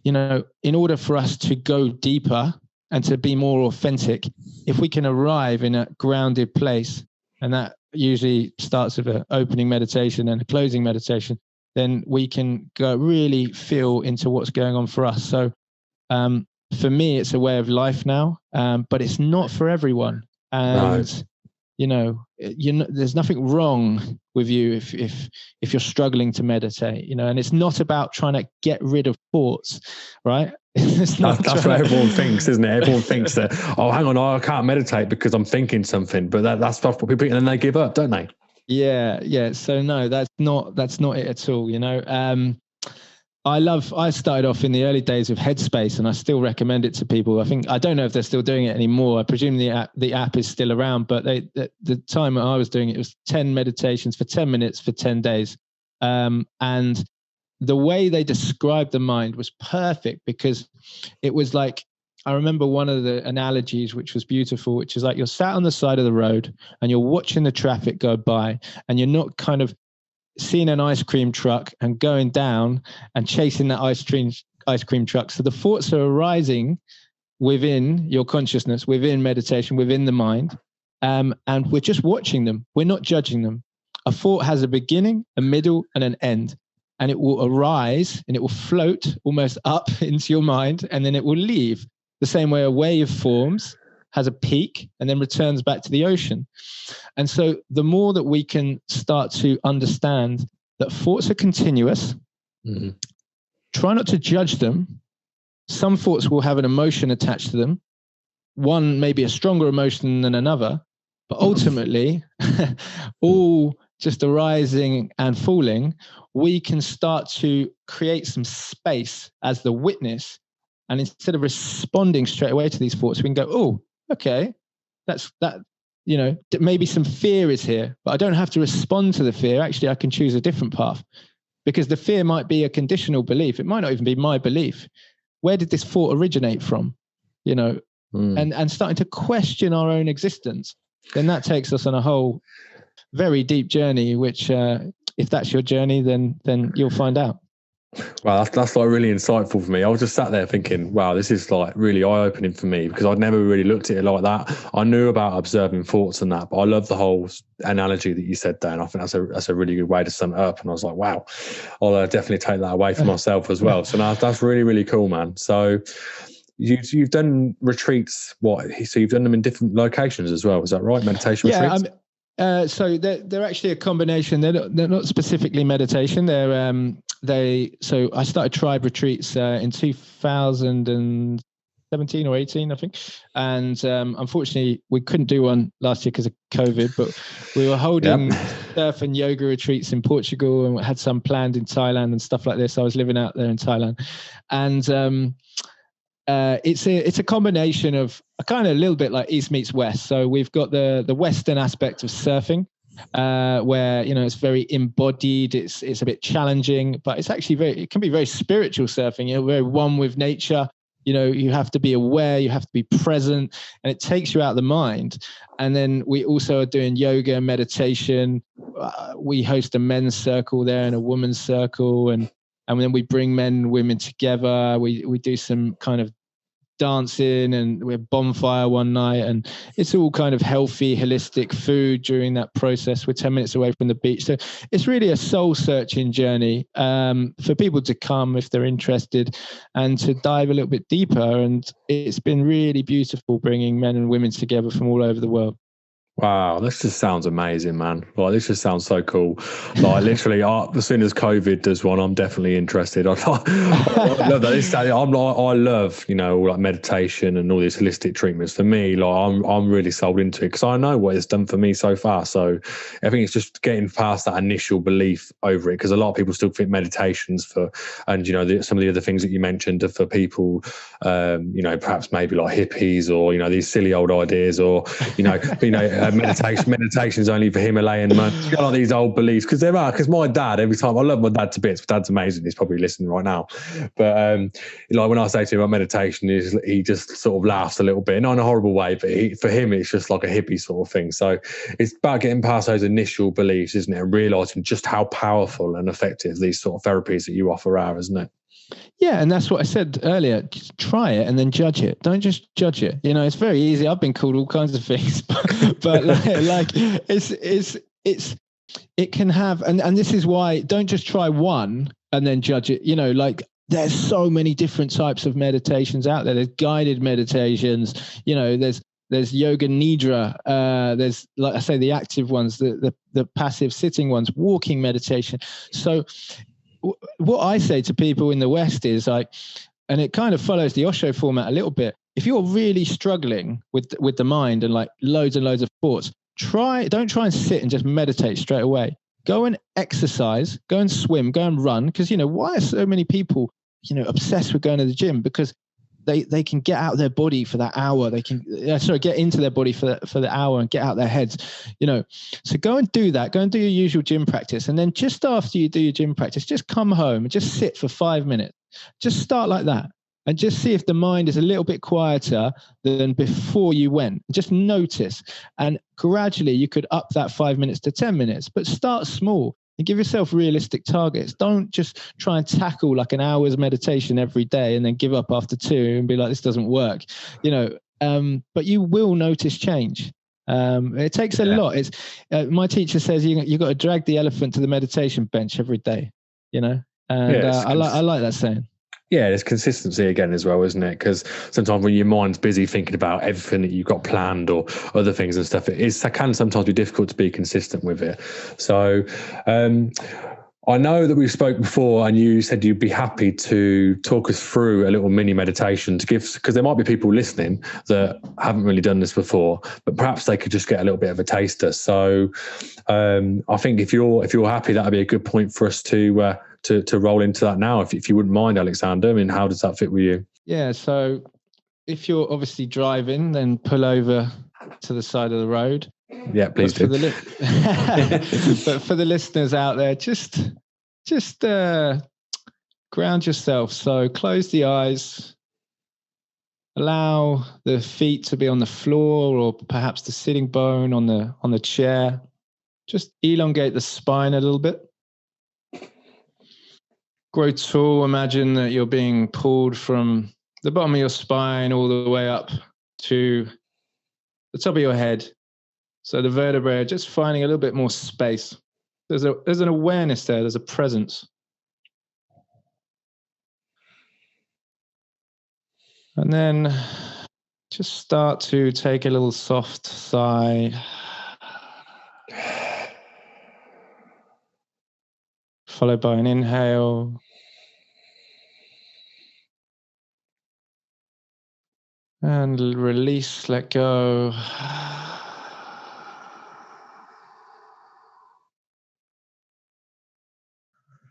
Speaker 2: you know, in order for us to go deeper and to be more authentic, if we can arrive in a grounded place, and that usually starts with an opening meditation and a closing meditation, then we can go really feel into what's going on for us. So for me, it's a way of life now, but it's not for everyone. And you know, there's nothing wrong with you if you're struggling to meditate, you know, and it's not about trying to get rid of thoughts, right? That's what
Speaker 1: everyone thinks, isn't it? Everyone thinks that, oh, hang on, I can't meditate because I'm thinking something, but that's what people, and then they give up, don't they?
Speaker 2: Yeah. So no, that's not it at all, you know. I started off in the early days with Headspace, and I still recommend it to people. I don't know if they're still doing it anymore. I presume the app is still around, but the time I was doing it was 10 meditations for 10 minutes for 10 days. And the way they described the mind was perfect, because it was like, I remember one of the analogies, which was beautiful, which is like you're sat on the side of the road and you're watching the traffic go by, and you're not kind of seeing an ice cream truck and going down and chasing that ice cream truck. So the thoughts are arising within your consciousness, within meditation, within the mind. And we're just watching them. We're not judging them. A thought has a beginning, a middle, and an end. And it will arise and it will float almost up into your mind, and then it will leave. The same way a wave forms, has a peak, and then returns back to the ocean. And so the more that we can start to understand that thoughts are continuous, try not to judge them. Some thoughts will have an emotion attached to them. One may be a stronger emotion than another, But ultimately, all just arising and falling, we can start to create some space as the witness. And instead of responding straight away to these thoughts, we can go, oh, okay, that's that, maybe some fear is here, but I don't have to respond to the fear. Actually, I can choose a different path, because the fear might be a conditional belief. It might not even be my belief. Where did this thought originate from? And starting to question our own existence, then that takes us on a whole very deep journey, which if that's your journey, then you'll find out.
Speaker 1: Wow, that's like really insightful for me. I was just sat there thinking, wow, this is like really eye-opening for me, because I'd never really looked at it like that. I knew about observing thoughts and that, but I love the whole analogy that you said there, and I think that's a really good way to sum it up. And I was like, wow, I'll definitely take that away for myself as well. So now that's really, really cool, man. So you've done retreats, so you've done them in different locations as well, is that right? Meditation retreats?
Speaker 2: So they're actually a combination. They're not specifically meditation. So I started tribe retreats in 2017 or 18, I think. And unfortunately, we couldn't do one last year because of COVID, but we were holding surf and yoga retreats in Portugal, and we had some planned in Thailand and stuff like this. I was living out there in Thailand. And it's a combination of a kind of a little bit like East meets West. So we've got the Western aspect of surfing, where it's very embodied. It's a bit challenging, but it's actually it can be very spiritual surfing. You're very one with nature. You have to be aware, you have to be present, and it takes you out of the mind. And then we also are doing yoga and meditation. We host a men's circle there and a women's circle, and then we bring men and women together. We do some kind of dancing, and we have bonfire one night, and it's all kind of healthy, holistic food during that process. We're 10 minutes away from the beach. So it's really a soul searching journey for people to come if they're interested and to dive a little bit deeper. And it's been really beautiful bringing men and women together from all over the world.
Speaker 1: Wow, this just sounds amazing, man. Like, this just sounds so cool. Like, literally, as soon as COVID does one, I'm definitely interested. I love that. I love, like meditation and all these holistic treatments. For me, like, I'm really sold into it because I know what it's done for me so far. So I think it's just getting past that initial belief over it, because a lot of people still think meditation's and some of the other things that you mentioned are for people, perhaps maybe like hippies or these silly old ideas, or meditation is only for Himalayan monks. You got like these old beliefs, because there are. Because my dad, every time, I love my dad to bits. My dad's amazing. He's probably listening right now. But like when I say to him about meditation, he just sort of laughs a little bit, not in a horrible way. But for him, it's just like a hippie sort of thing. So it's about getting past those initial beliefs, isn't it, and realizing just how powerful and effective these sort of therapies that you offer are, isn't it?
Speaker 2: Yeah, and that's what I said earlier. Just try it and then judge it. Don't just judge it. It's very easy. I've been called all kinds of things, but like it can have, and this is why don't just try one and then judge it. Like there's so many different types of meditations out there. There's guided meditations. There's yoga nidra. There's, like I say, the active ones, the passive sitting ones, walking meditation. So what I say to people in the West is like, and it kind of follows the Osho format a little bit. If you're really struggling with the mind and like loads and loads of thoughts, don't try and sit and just meditate straight away. Go and exercise, go and swim, go and run. Because, why are so many people, obsessed with going to the gym? Because they can get out their body for that hour. They can, get into their body for the hour and get out their heads, So go and do that. Go and do your usual gym practice. And then just after you do your gym practice, just come home and just sit for 5 minutes. Just start like that. And just see if the mind is a little bit quieter than before you went. Just notice. And gradually you could up that 5 minutes to 10 minutes, but start small. And give yourself realistic targets. Don't just try and tackle like an hour's meditation every day and then give up after 2 and be like, this doesn't work, but you will notice change. It takes a lot. It's my teacher says you got to drag the elephant to the meditation bench every day, and I like that saying.
Speaker 1: Yeah, there's consistency again as well, isn't it? Because sometimes when your mind's busy thinking about everything that you've got planned or other things and stuff, it can sometimes be difficult to be consistent with it. So I know that we spoke before and you said you'd be happy to talk us through a little mini meditation to give, because there might be people listening that haven't really done this before, but perhaps they could just get a little bit of a taster. So I think if you're happy, that'd be a good point for us to roll into that now, if you wouldn't mind, Alexander. I mean, how does that fit with you?
Speaker 2: Yeah, so if you're obviously driving, then pull over to the side of the road.
Speaker 1: Yeah, please do.
Speaker 2: But for the listeners out there, just ground yourself. So close the eyes. Allow the feet to be on the floor, or perhaps the sitting bone on the chair. Just elongate the spine a little bit. Grow tall. Imagine that you're being pulled from the bottom of your spine all the way up to the top of your head. So the vertebrae are just finding a little bit more space. There's an awareness there. There's a presence. And then just start to take a little soft sigh. Followed by an inhale. And release, let go.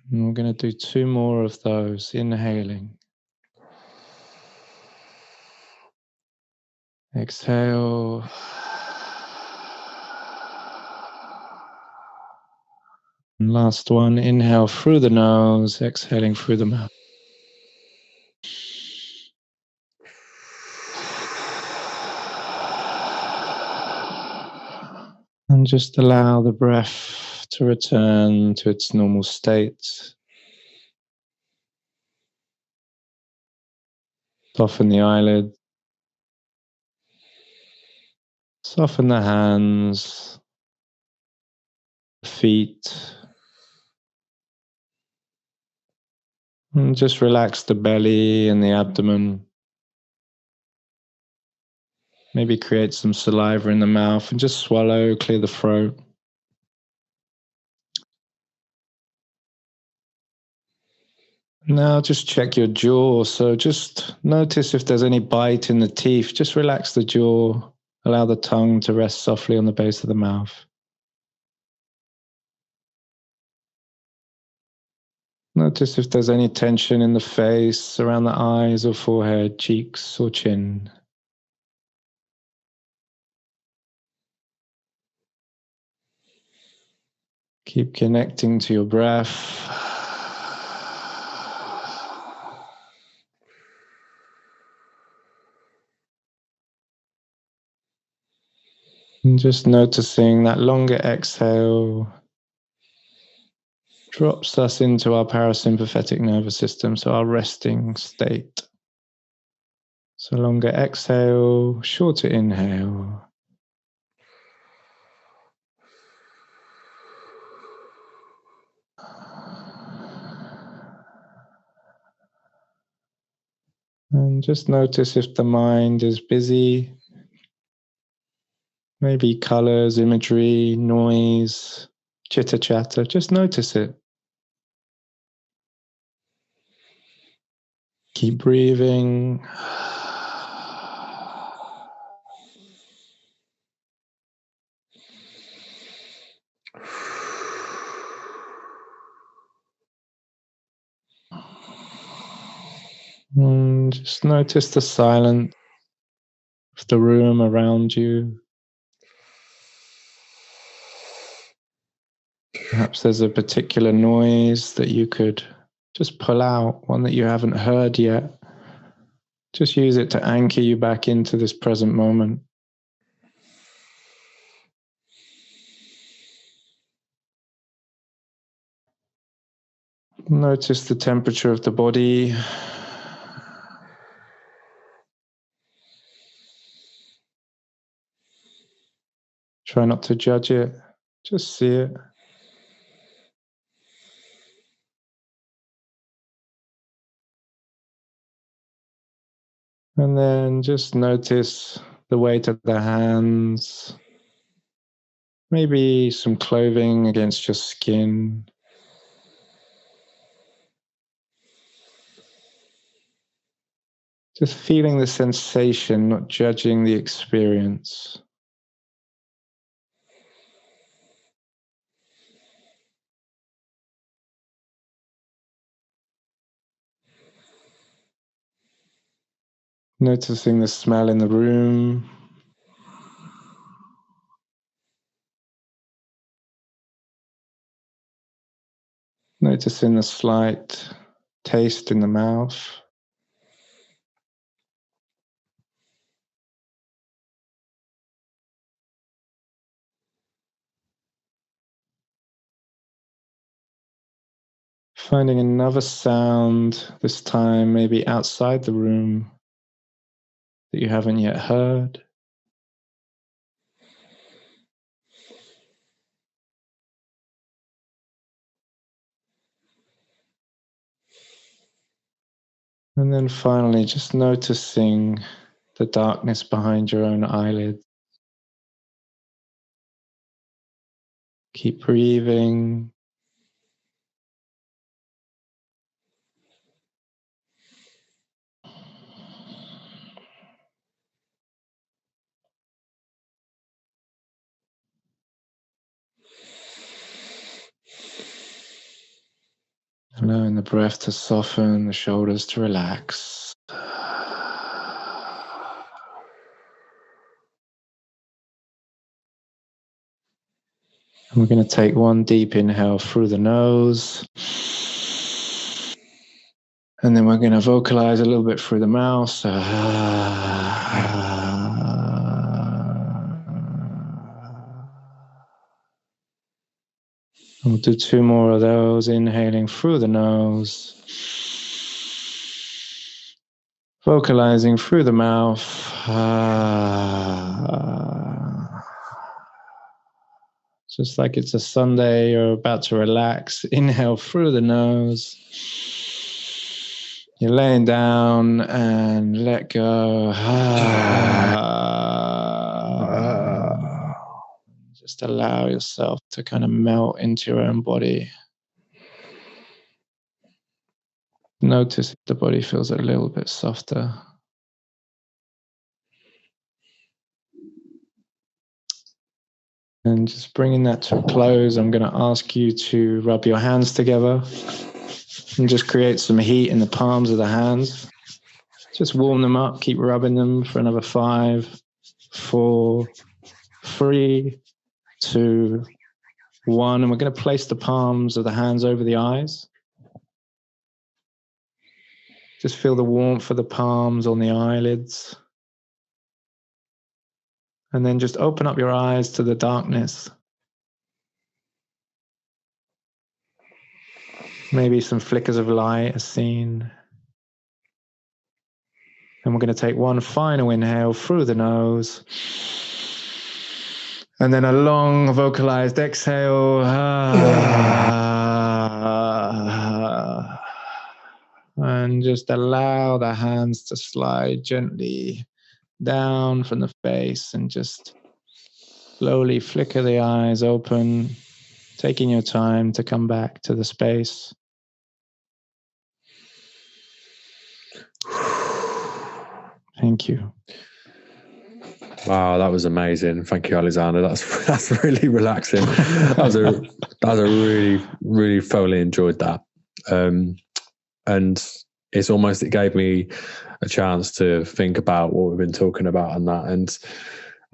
Speaker 2: And we're going to do 2 more of those. Inhaling. Exhale. And last one, inhale through the nose, exhaling through the mouth. And just allow the breath to return to its normal state. Soften the eyelid. Soften the hands, feet. And just relax the belly and the abdomen. Maybe create some saliva in the mouth and just swallow, clear the throat. Now just check your jaw. So just notice if there's any bite in the teeth. Just relax the jaw. Allow the tongue to rest softly on the base of the mouth. Notice if there's any tension in the face, around the eyes or forehead, cheeks or chin. Keep connecting to your breath. And just noticing that longer exhale drops us into our parasympathetic nervous system, so our resting state. So longer exhale, shorter inhale. And just notice if the mind is busy. Maybe colors, imagery, noise, chitter chatter. Just notice it. Keep breathing. And just notice the silence of the room around you. Perhaps there's a particular noise that you could just pull out, one that you haven't heard yet. Just use it to anchor you back into this present moment. Notice the temperature of the body. Try not to judge it, just see it. And then just notice the weight of the hands, maybe some clothing against your skin. Just feeling the sensation, not judging the experience. Noticing the smell in the room. Noticing the slight taste in the mouth. Finding another sound, this time maybe outside the room, that you haven't yet heard. And then finally, just noticing the darkness behind your own eyelids. Keep breathing. Allowing the breath to soften, the shoulders to relax. And we're going to take one deep inhale through the nose. And then we're going to vocalize a little bit through the mouth. We'll do 2 more of those, inhaling through the nose, vocalizing through the mouth. Just like it's a Sunday, you're about to relax. Inhale through the nose. You're laying down and let go. Just allow yourself to kind of melt into your own body. Notice if the body feels a little bit softer. And just bringing that to a close, I'm going to ask you to rub your hands together and just create some heat in the palms of the hands. Just warm them up, keep rubbing them for another 5, 4, 3, 2, 1. And we're going to place the palms of the hands over the eyes. Just feel the warmth of the palms on the eyelids. And then just open up your eyes to the darkness. Maybe some flickers of light are seen. And we're going to take one final inhale through the nose. And then a long vocalized exhale. And just allow the hands to slide gently down from the face and just slowly flicker the eyes open, taking your time to come back to the space. Thank you.
Speaker 1: Wow, that was amazing. Thank you, Alexander. That's really relaxing. That was a really thoroughly enjoyed that. And it's almost, it gave me a chance to think about what we've been talking about and that. And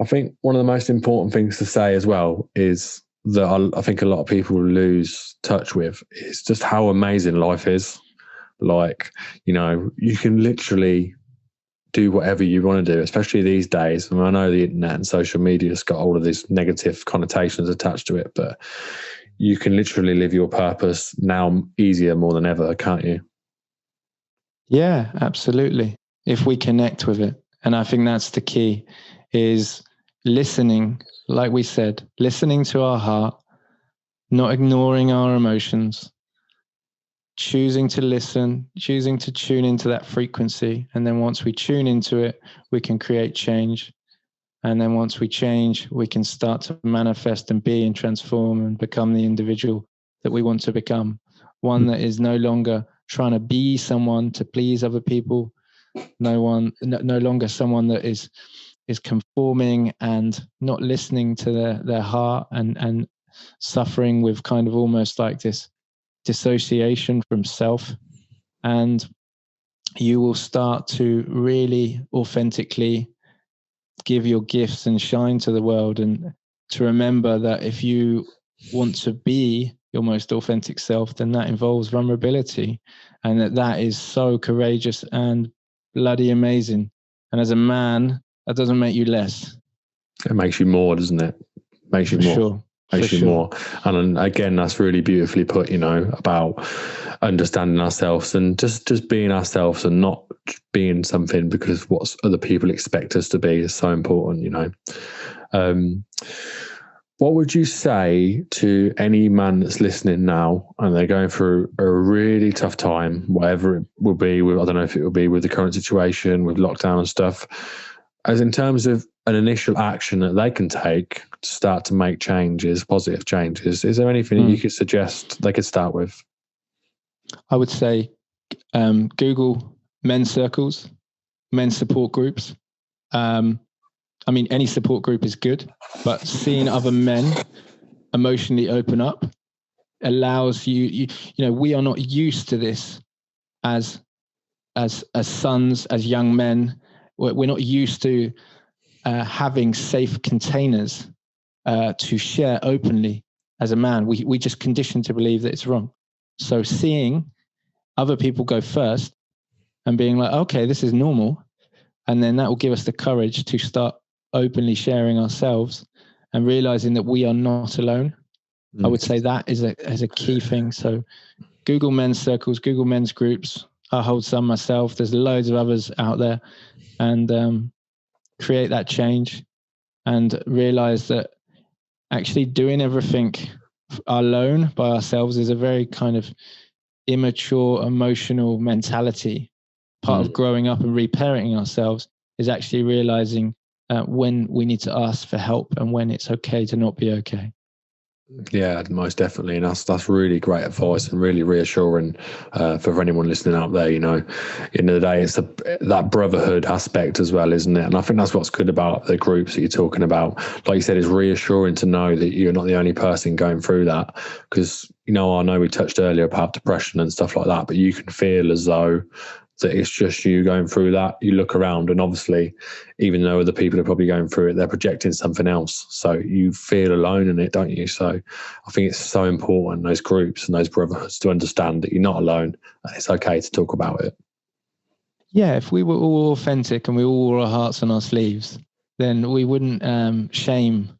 Speaker 1: I think one of the most important things to say as well is that I think a lot of people lose touch with is just how amazing life is. Like, you know, you can literally do whatever you want to do, especially these days. I mean, I know the internet and social media has got all of these negative connotations attached to it, but you can literally live your purpose now easier more than ever, can't you?
Speaker 2: Yeah, absolutely. If we connect with it. And I think that's the key, is listening, like we said, listening to our heart, not ignoring our emotions, choosing to listen, choosing to tune into that frequency. And then once we tune into it, we can create change. And then once we change, we can start to manifest and be and transform and become the individual that we want to become. One that is no longer trying to be someone to please other people, no longer someone that is conforming and not listening to their heart, and suffering with kind of almost like this dissociation from self. And you will start to really authentically give your gifts and shine to the world, and to remember that if you want to be your most authentic self, then that involves vulnerability, and that is so courageous and bloody amazing. And as a man, that doesn't make you less.
Speaker 1: It makes you more, doesn't it? Makes you more.
Speaker 2: Sure.
Speaker 1: Makes you more. And again, that's really beautifully put, about understanding ourselves and just being ourselves, and not being something because what other people expect us to be is so important, What would you say to any man that's listening now and they're going through a really tough time, whatever it will be, I don't know if it will be with the current situation, with lockdown and stuff, as in terms of an initial action that they can take to start to make changes, positive changes? Is there anything that you could suggest they could start with?
Speaker 2: I would say Google men's circles, men's support groups. Any support group is good, but seeing other men emotionally open up allows you, we are not used to this as sons, as young men. We're not used to having safe containers to share openly as a man. We just conditioned to believe that it's wrong. So seeing other people go first and being like, okay, this is normal. And then that will give us the courage to start openly sharing ourselves and realizing that we are not alone. I would say that is a key thing. So Google men's circles, Google men's groups. I hold some myself. There's loads of others out there, and create that change and realize that actually doing everything alone by ourselves is a very kind of immature emotional mentality. Part of growing up and reparenting ourselves is actually realizing when we need to ask for help and when it's okay to not be okay.
Speaker 1: Yeah, most definitely. And that's really great advice and really reassuring for anyone listening out there. End of the day, it's that brotherhood aspect as well, isn't it? And I think that's what's good about the groups that you're talking about. Like you said, it's reassuring to know that you're not the only person going through that. Because, I know we touched earlier about depression and stuff like that, but you can feel as though that it's just you going through that. You look around, and obviously, even though other people are probably going through it, they're projecting something else. So you feel alone in it, don't you? So I think it's so important, those groups and those brotherhoods, to understand that you're not alone and it's okay to talk about it.
Speaker 2: Yeah, if we were all authentic and we all wore our hearts on our sleeves, then we wouldn't shame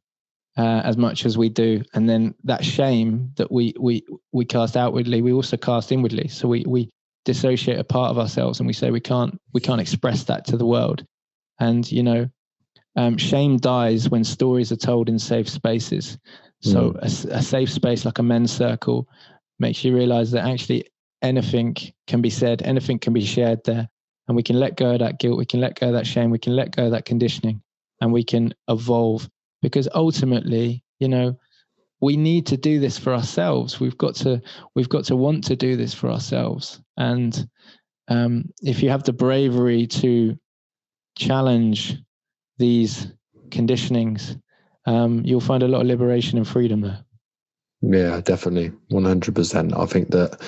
Speaker 2: as much as we do. And then that shame that we cast outwardly, we also cast inwardly. So we dissociate a part of ourselves, and we say we can't express that to the world. And shame dies when stories are told in safe spaces. So a safe space like a men's circle makes you realize that actually anything can be said, anything can be shared there, and we can let go of that guilt, we can let go of that shame, we can let go of that conditioning, and we can evolve. Because ultimately, we need to do this for ourselves. We've got to want to do this for ourselves. And if you have the bravery to challenge these conditionings, you'll find a lot of liberation and freedom there.
Speaker 1: Yeah, definitely. 100%. I think that,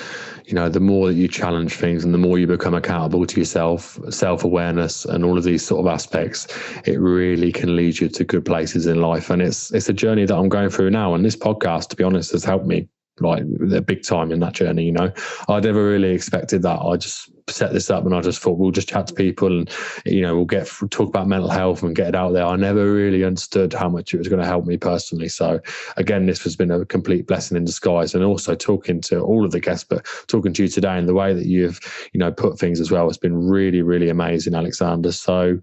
Speaker 1: the more that you challenge things and the more you become accountable to yourself, self-awareness and all of these sort of aspects, it really can lead you to good places in life. And it's a journey that I'm going through now. And this podcast, to be honest, has helped me like they're big time in that journey. I never really expected that. I just set this up and I just thought we'll just chat to people and we'll talk about mental health and get it out there. I never really understood how much it was going to help me personally. So again, this has been a complete blessing in disguise. And also talking to all of the guests, but talking to you today and the way that you've put things as well, it's been really, really amazing, Alexander. So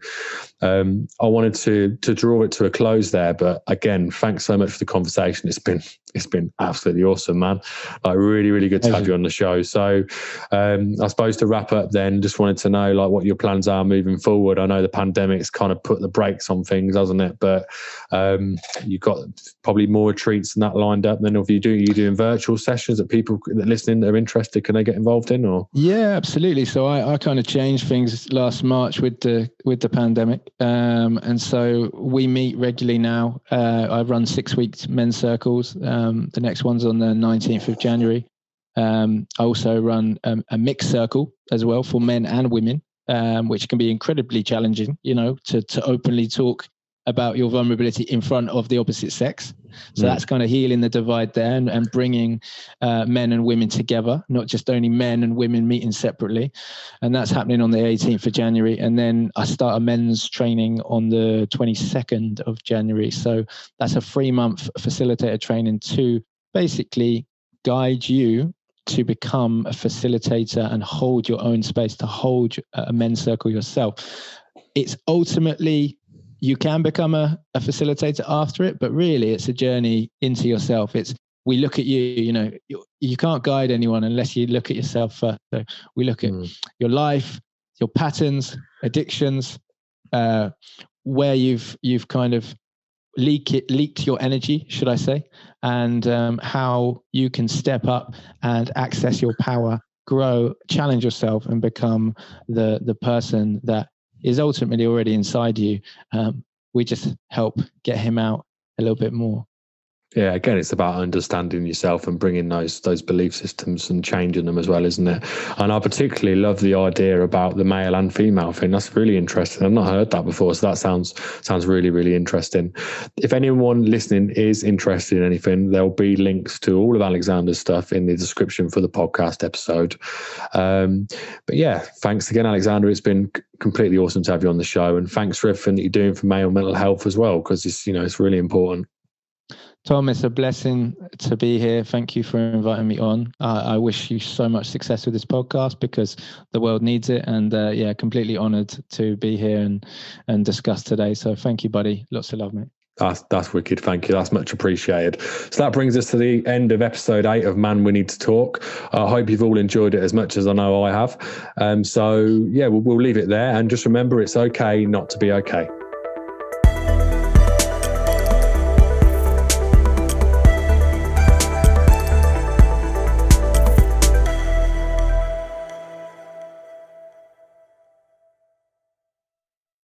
Speaker 1: I wanted to draw it to a close there, but again, thanks so much for the conversation. It's been absolutely awesome, man. Like really, really good to have you on the show. So I suppose to wrap wrap up then, just wanted to know like what your plans are moving forward. I know the pandemic's kind of put the brakes on things, hasn't it? But you've got probably more retreats than that lined up. Then if you doing virtual sessions that people that listening that are interested, can they get involved in? Or
Speaker 2: yeah, absolutely. So I kind of changed things last March with the pandemic, and so we meet regularly now. I run 6-week men's circles. The next one's on the 19th of January. I also run a mixed circle as well for men and women, which can be incredibly challenging, to openly talk about your vulnerability in front of the opposite sex. So that's kind of healing the divide there and bringing men and women together, not just only men and women meeting separately. And that's happening on the 18th of January. And then I start a men's training on the 22nd of January. So that's a 3-month facilitator training to basically guide you to become a facilitator and hold your own space, to hold a men's circle yourself. It's ultimately, you can become a facilitator after it, but really it's a journey into yourself. We look at you, you can't guide anyone unless you look at yourself first. So we look at your life, your patterns, addictions, where you've kind of leaked your energy, should I say, and how you can step up and access your power, grow, challenge yourself, and become the person that is ultimately already inside you. We just help get him out a little bit more.
Speaker 1: Yeah, again, it's about understanding yourself and bringing those belief systems and changing them as well, isn't it? And I particularly love the idea about the male and female thing. That's really interesting. I've not heard that before, so that sounds really, really interesting. If anyone listening is interested in anything, there'll be links to all of Alexander's stuff in the description for the podcast episode. But yeah, thanks again, Alexander. It's been completely awesome to have you on the show, and thanks for everything that you're doing for male mental health as well, because it's really important.
Speaker 2: Tom, it's a blessing to be here. Thank you for inviting me on. I wish you so much success with this podcast because the world needs it. And completely honored to be here and discuss today. So thank you, buddy. Lots of love, mate.
Speaker 1: That's wicked. Thank you. That's much appreciated. So that brings us to the end of episode 8 of Man, We Need to Talk. I hope you've all enjoyed it as much as I know I have. So yeah, we'll leave it there. And just remember, it's okay not to be okay.